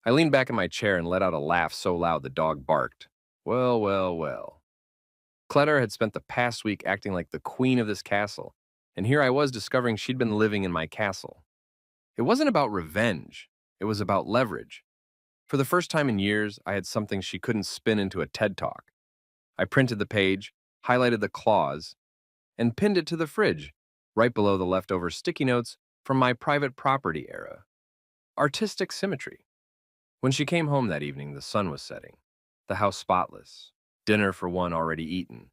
I leaned back in my chair and let out a laugh so loud the dog barked. Well, well, well. Clara had spent the past week acting like the queen of this castle, and here I was discovering she'd been living in my castle. It wasn't about revenge. It was about leverage. For the first time in years, I had something she couldn't spin into a TED Talk. I printed the page, highlighted the clause, and pinned it to the fridge, right below the leftover sticky notes from my private property era. Artistic symmetry. When she came home that evening, the sun was setting, the house spotless, dinner for one already eaten.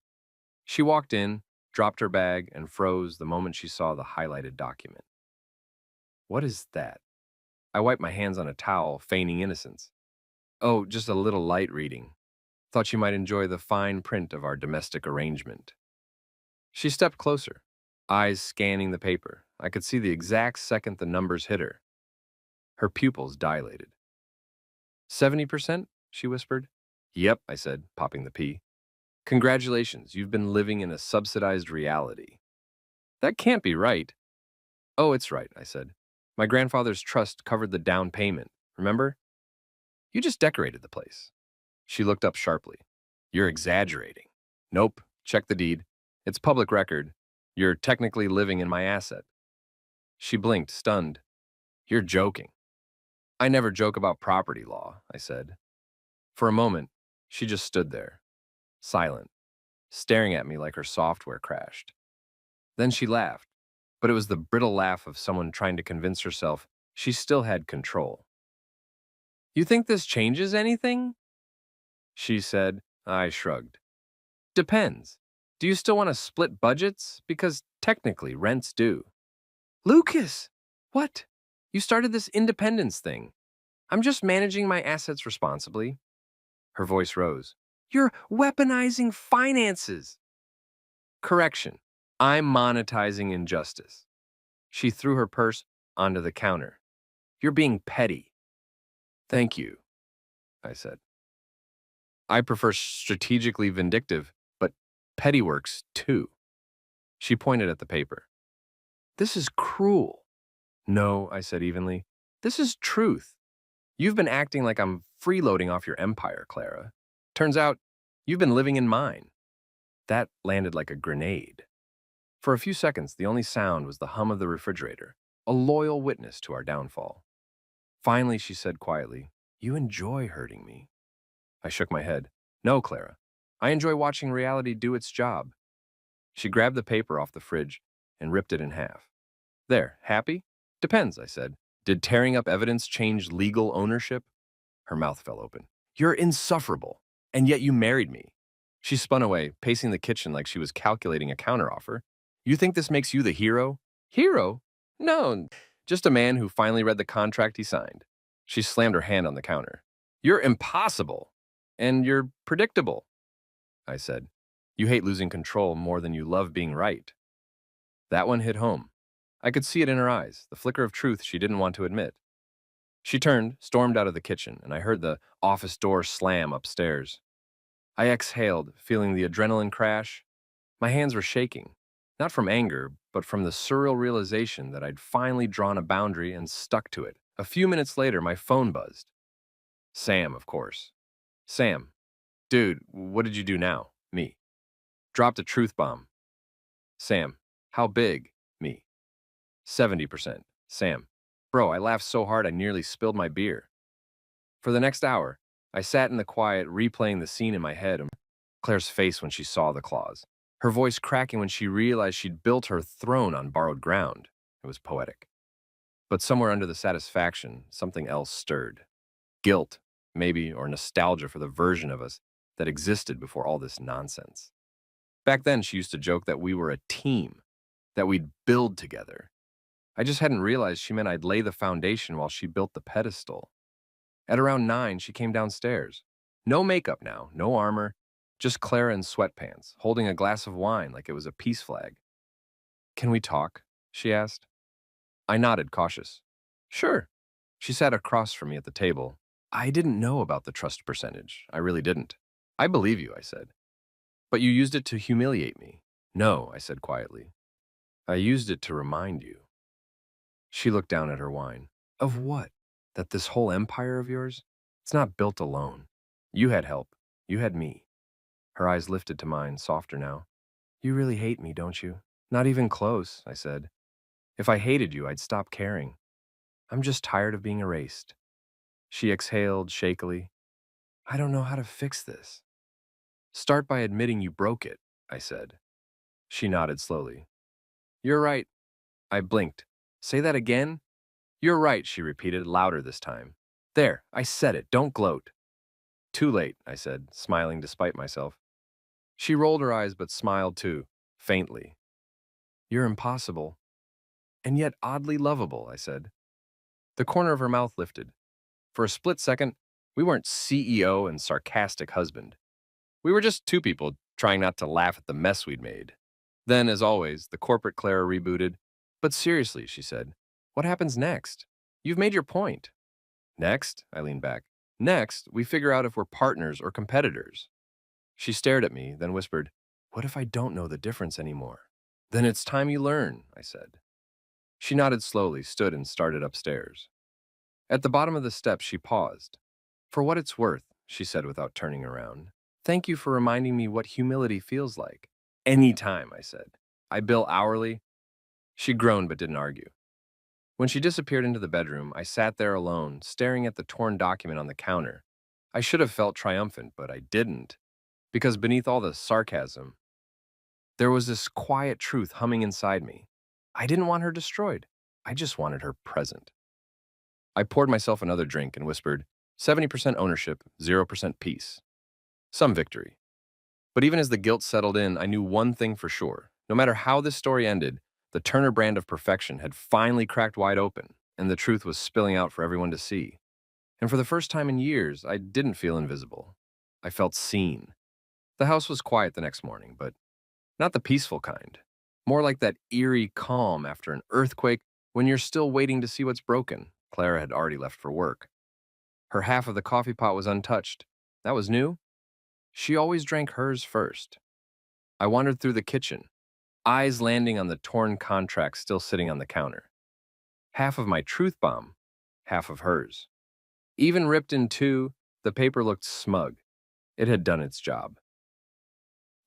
She walked in, dropped her bag, and froze the moment she saw the highlighted document. What is that? I wiped my hands on a towel, feigning innocence. Oh, just a little light reading. Thought you might enjoy the fine print of our domestic arrangement. She stepped closer, eyes scanning the paper. I could see the exact second the numbers hit her. Her pupils dilated. 70%? She whispered. Yep, I said, popping the P. Congratulations, you've been living in a subsidized reality. That can't be right. Oh, it's right, I said. My grandfather's trust covered the down payment, remember? You just decorated the place. She looked up sharply. You're exaggerating. Nope, check the deed. It's public record. You're technically living in my asset. She blinked, stunned. You're joking. I never joke about property law, I said. For a moment, she just stood there, silent, staring at me like her software crashed. Then she laughed, but it was the brittle laugh of someone trying to convince herself she still had control. You think this changes anything? She said. I shrugged. Depends. Do you still want to split budgets? Because technically, rent's due. Lucas! What? You started this independence thing. I'm just managing my assets responsibly. Her voice rose. You're weaponizing finances. Correction. I'm monetizing injustice. She threw her purse onto the counter. You're being petty. Thank you, I said. I prefer strategically vindictive, but petty works too. She pointed at the paper. This is cruel. No, I said evenly. This is truth. You've been acting like I'm freeloading off your empire, Clara. Turns out, you've been living in mine. That landed like a grenade. For a few seconds, the only sound was the hum of the refrigerator, a loyal witness to our downfall. Finally, she said quietly, You enjoy hurting me. I shook my head. No, Clara. I enjoy watching reality do its job. She grabbed the paper off the fridge and ripped it in half. There, happy? Depends, I said. Did tearing up evidence change legal ownership? Her mouth fell open. You're insufferable, and yet you married me. She spun away, pacing the kitchen like she was calculating a counteroffer. You think this makes you the hero? Hero? No, just a man who finally read the contract he signed. She slammed her hand on the counter. You're impossible, and you're predictable, I said. You hate losing control more than you love being right. That one hit home. I could see it in her eyes, the flicker of truth she didn't want to admit. She turned, stormed out of the kitchen, and I heard the office door slam upstairs. I exhaled, feeling the adrenaline crash. My hands were shaking, not from anger, but from the surreal realization that I'd finally drawn a boundary and stuck to it. A few minutes later, my phone buzzed. Sam, of course. Sam. Dude, what did you do now? Me. Dropped a truth bomb. Sam. How big? Me. 70%. Sam. Bro, I laughed so hard I nearly spilled my beer. For the next hour, I sat in the quiet, replaying the scene in my head. Claire's face when she saw the claws. Her voice cracking when she realized she'd built her throne on borrowed ground. It was poetic. But somewhere under the satisfaction, something else stirred. Guilt, maybe, or nostalgia for the version of us that existed before all this nonsense. Back then, she used to joke that we were a team, that we'd build together. I just hadn't realized she meant I'd lay the foundation while she built the pedestal. At around 9, she came downstairs. No makeup now, no armor, just Clara in sweatpants, holding a glass of wine like it was a peace flag. Can we talk? She asked. I nodded, cautious. Sure. She sat across from me at the table. I didn't know about the trust percentage. I really didn't. I believe you, I said. But you used it to humiliate me. No, I said quietly. I used it to remind you. She looked down at her wine. Of what? That this whole empire of yours? It's not built alone. You had help. You had me. Her eyes lifted to mine, softer now. You really hate me, don't you? Not even close, I said. If I hated you, I'd stop caring. I'm just tired of being erased. She exhaled shakily. I don't know how to fix this. Start by admitting you broke it, I said. She nodded slowly. You're right. I blinked. Say that again? You're right, she repeated, louder this time. There, I said it, don't gloat. Too late, I said, smiling despite myself. She rolled her eyes but smiled too, faintly. You're impossible. And yet oddly lovable, I said. The corner of her mouth lifted. For a split second, we weren't CEO and sarcastic husband. We were just two people trying not to laugh at the mess we'd made. Then, as always, the corporate Clara rebooted. But seriously, she said, what happens next? You've made your point. Next, I leaned back. Next, we figure out if we're partners or competitors. She stared at me, then whispered, what if I don't know the difference anymore? Then it's time you learn, I said. She nodded slowly, stood and started upstairs. At the bottom of the steps, she paused. For what it's worth, she said without turning around. Thank you for reminding me what humility feels like. Any time, I said. I bill hourly. She groaned but didn't argue. When she disappeared into the bedroom, I sat there alone, staring at the torn document on the counter. I should have felt triumphant, but I didn't, because beneath all the sarcasm, there was this quiet truth humming inside me. I didn't want her destroyed. I just wanted her present. I poured myself another drink and whispered, 70% ownership, 0% peace. Some victory. But even as the guilt settled in, I knew one thing for sure. No matter how this story ended, the Turner brand of perfection had finally cracked wide open, and the truth was spilling out for everyone to see. And for the first time in years, I didn't feel invisible. I felt seen. The house was quiet the next morning, but not the peaceful kind. More like that eerie calm after an earthquake when you're still waiting to see what's broken. Clara had already left for work. Her half of the coffee pot was untouched. That was new. She always drank hers first. I wandered through the kitchen, eyes landing on the torn contract still sitting on the counter. Half of my truth bomb, half of hers. Even ripped in two, the paper looked smug. It had done its job.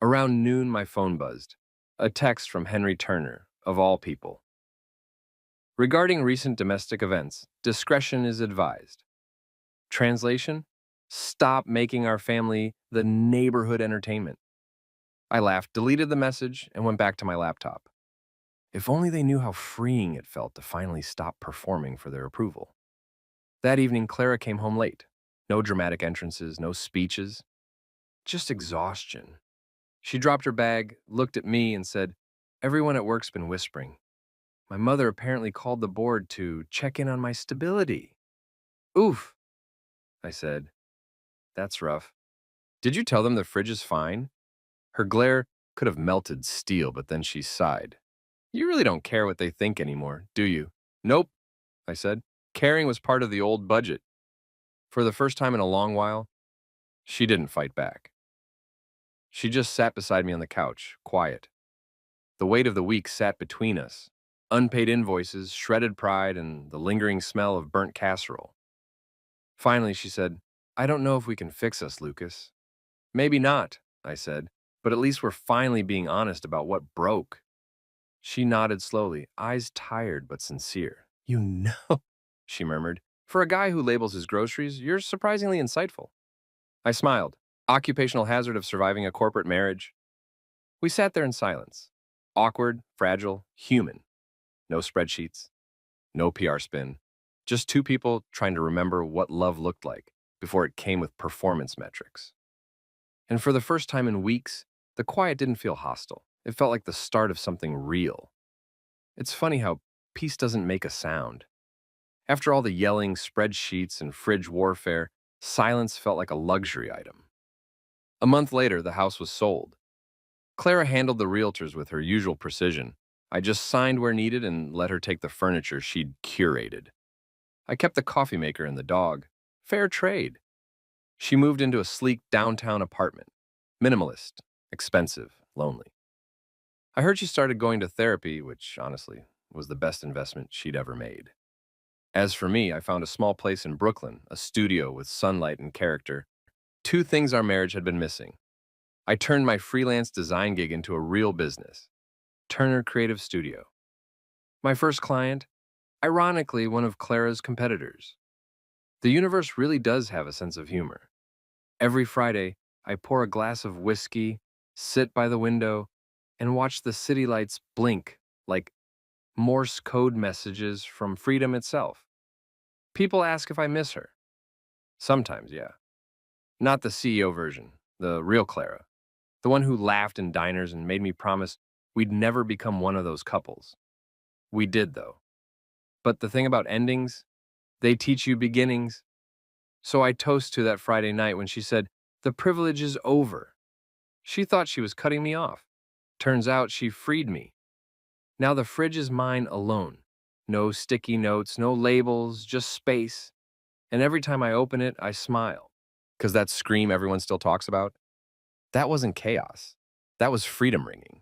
Around noon, my phone buzzed. A text from Henry Turner, of all people. Regarding recent domestic events, discretion is advised. Translation? Stop making our family the neighborhood entertainment. I laughed, deleted the message, and went back to my laptop. If only they knew how freeing it felt to finally stop performing for their approval. That evening, Clara came home late. No dramatic entrances, no speeches. Just exhaustion. She dropped her bag, looked at me, and said, everyone at work's been whispering. My mother apparently called the board to check in on my stability. Oof, I said. That's rough. Did you tell them the fridge is fine? Her glare could have melted steel, but then she sighed. You really don't care what they think anymore, do you? Nope, I said. Caring was part of the old budget. For the first time in a long while, she didn't fight back. She just sat beside me on the couch, quiet. The weight of the week sat between us. Unpaid invoices, shredded pride, and the lingering smell of burnt casserole. Finally, she said, I don't know if we can fix us, Lucas. Maybe not, I said, but at least we're finally being honest about what broke. She nodded slowly, eyes tired but sincere. You know, she murmured. For a guy who labels his groceries, you're surprisingly insightful. I smiled. Occupational hazard of surviving a corporate marriage. We sat there in silence. Awkward, fragile, human. No spreadsheets, no PR spin. Just two people trying to remember what love looked like before it came with performance metrics. And for the first time in weeks, the quiet didn't feel hostile. It felt like the start of something real. It's funny how peace doesn't make a sound. After all the yelling, spreadsheets, and fridge warfare, silence felt like a luxury item. A month later, the house was sold. Clara handled the realtors with her usual precision. I just signed where needed and let her take the furniture she'd curated. I kept the coffee maker and the dog. Fair trade. She moved into a sleek downtown apartment. Minimalist, expensive, lonely. I heard she started going to therapy, which, honestly, was the best investment she'd ever made. As for me, I found a small place in Brooklyn, a studio with sunlight and character. Two things our marriage had been missing. I turned my freelance design gig into a real business. Turner Creative Studio. My first client, ironically, one of Clara's competitors. The universe really does have a sense of humor. Every Friday, I pour a glass of whiskey, sit by the window, and watch the city lights blink like Morse code messages from freedom itself. People ask if I miss her. Sometimes, yeah. Not the CEO version, the real Clara. The one who laughed in diners and made me promise we'd never become one of those couples. We did, though. But the thing about endings, they teach you beginnings. So I toast to that Friday night when she said, the privilege is over. She thought she was cutting me off. Turns out she freed me. Now the fridge is mine alone. No sticky notes, no labels, just space. And every time I open it, I smile. Because that scream everyone still talks about, that wasn't chaos. That was freedom ringing.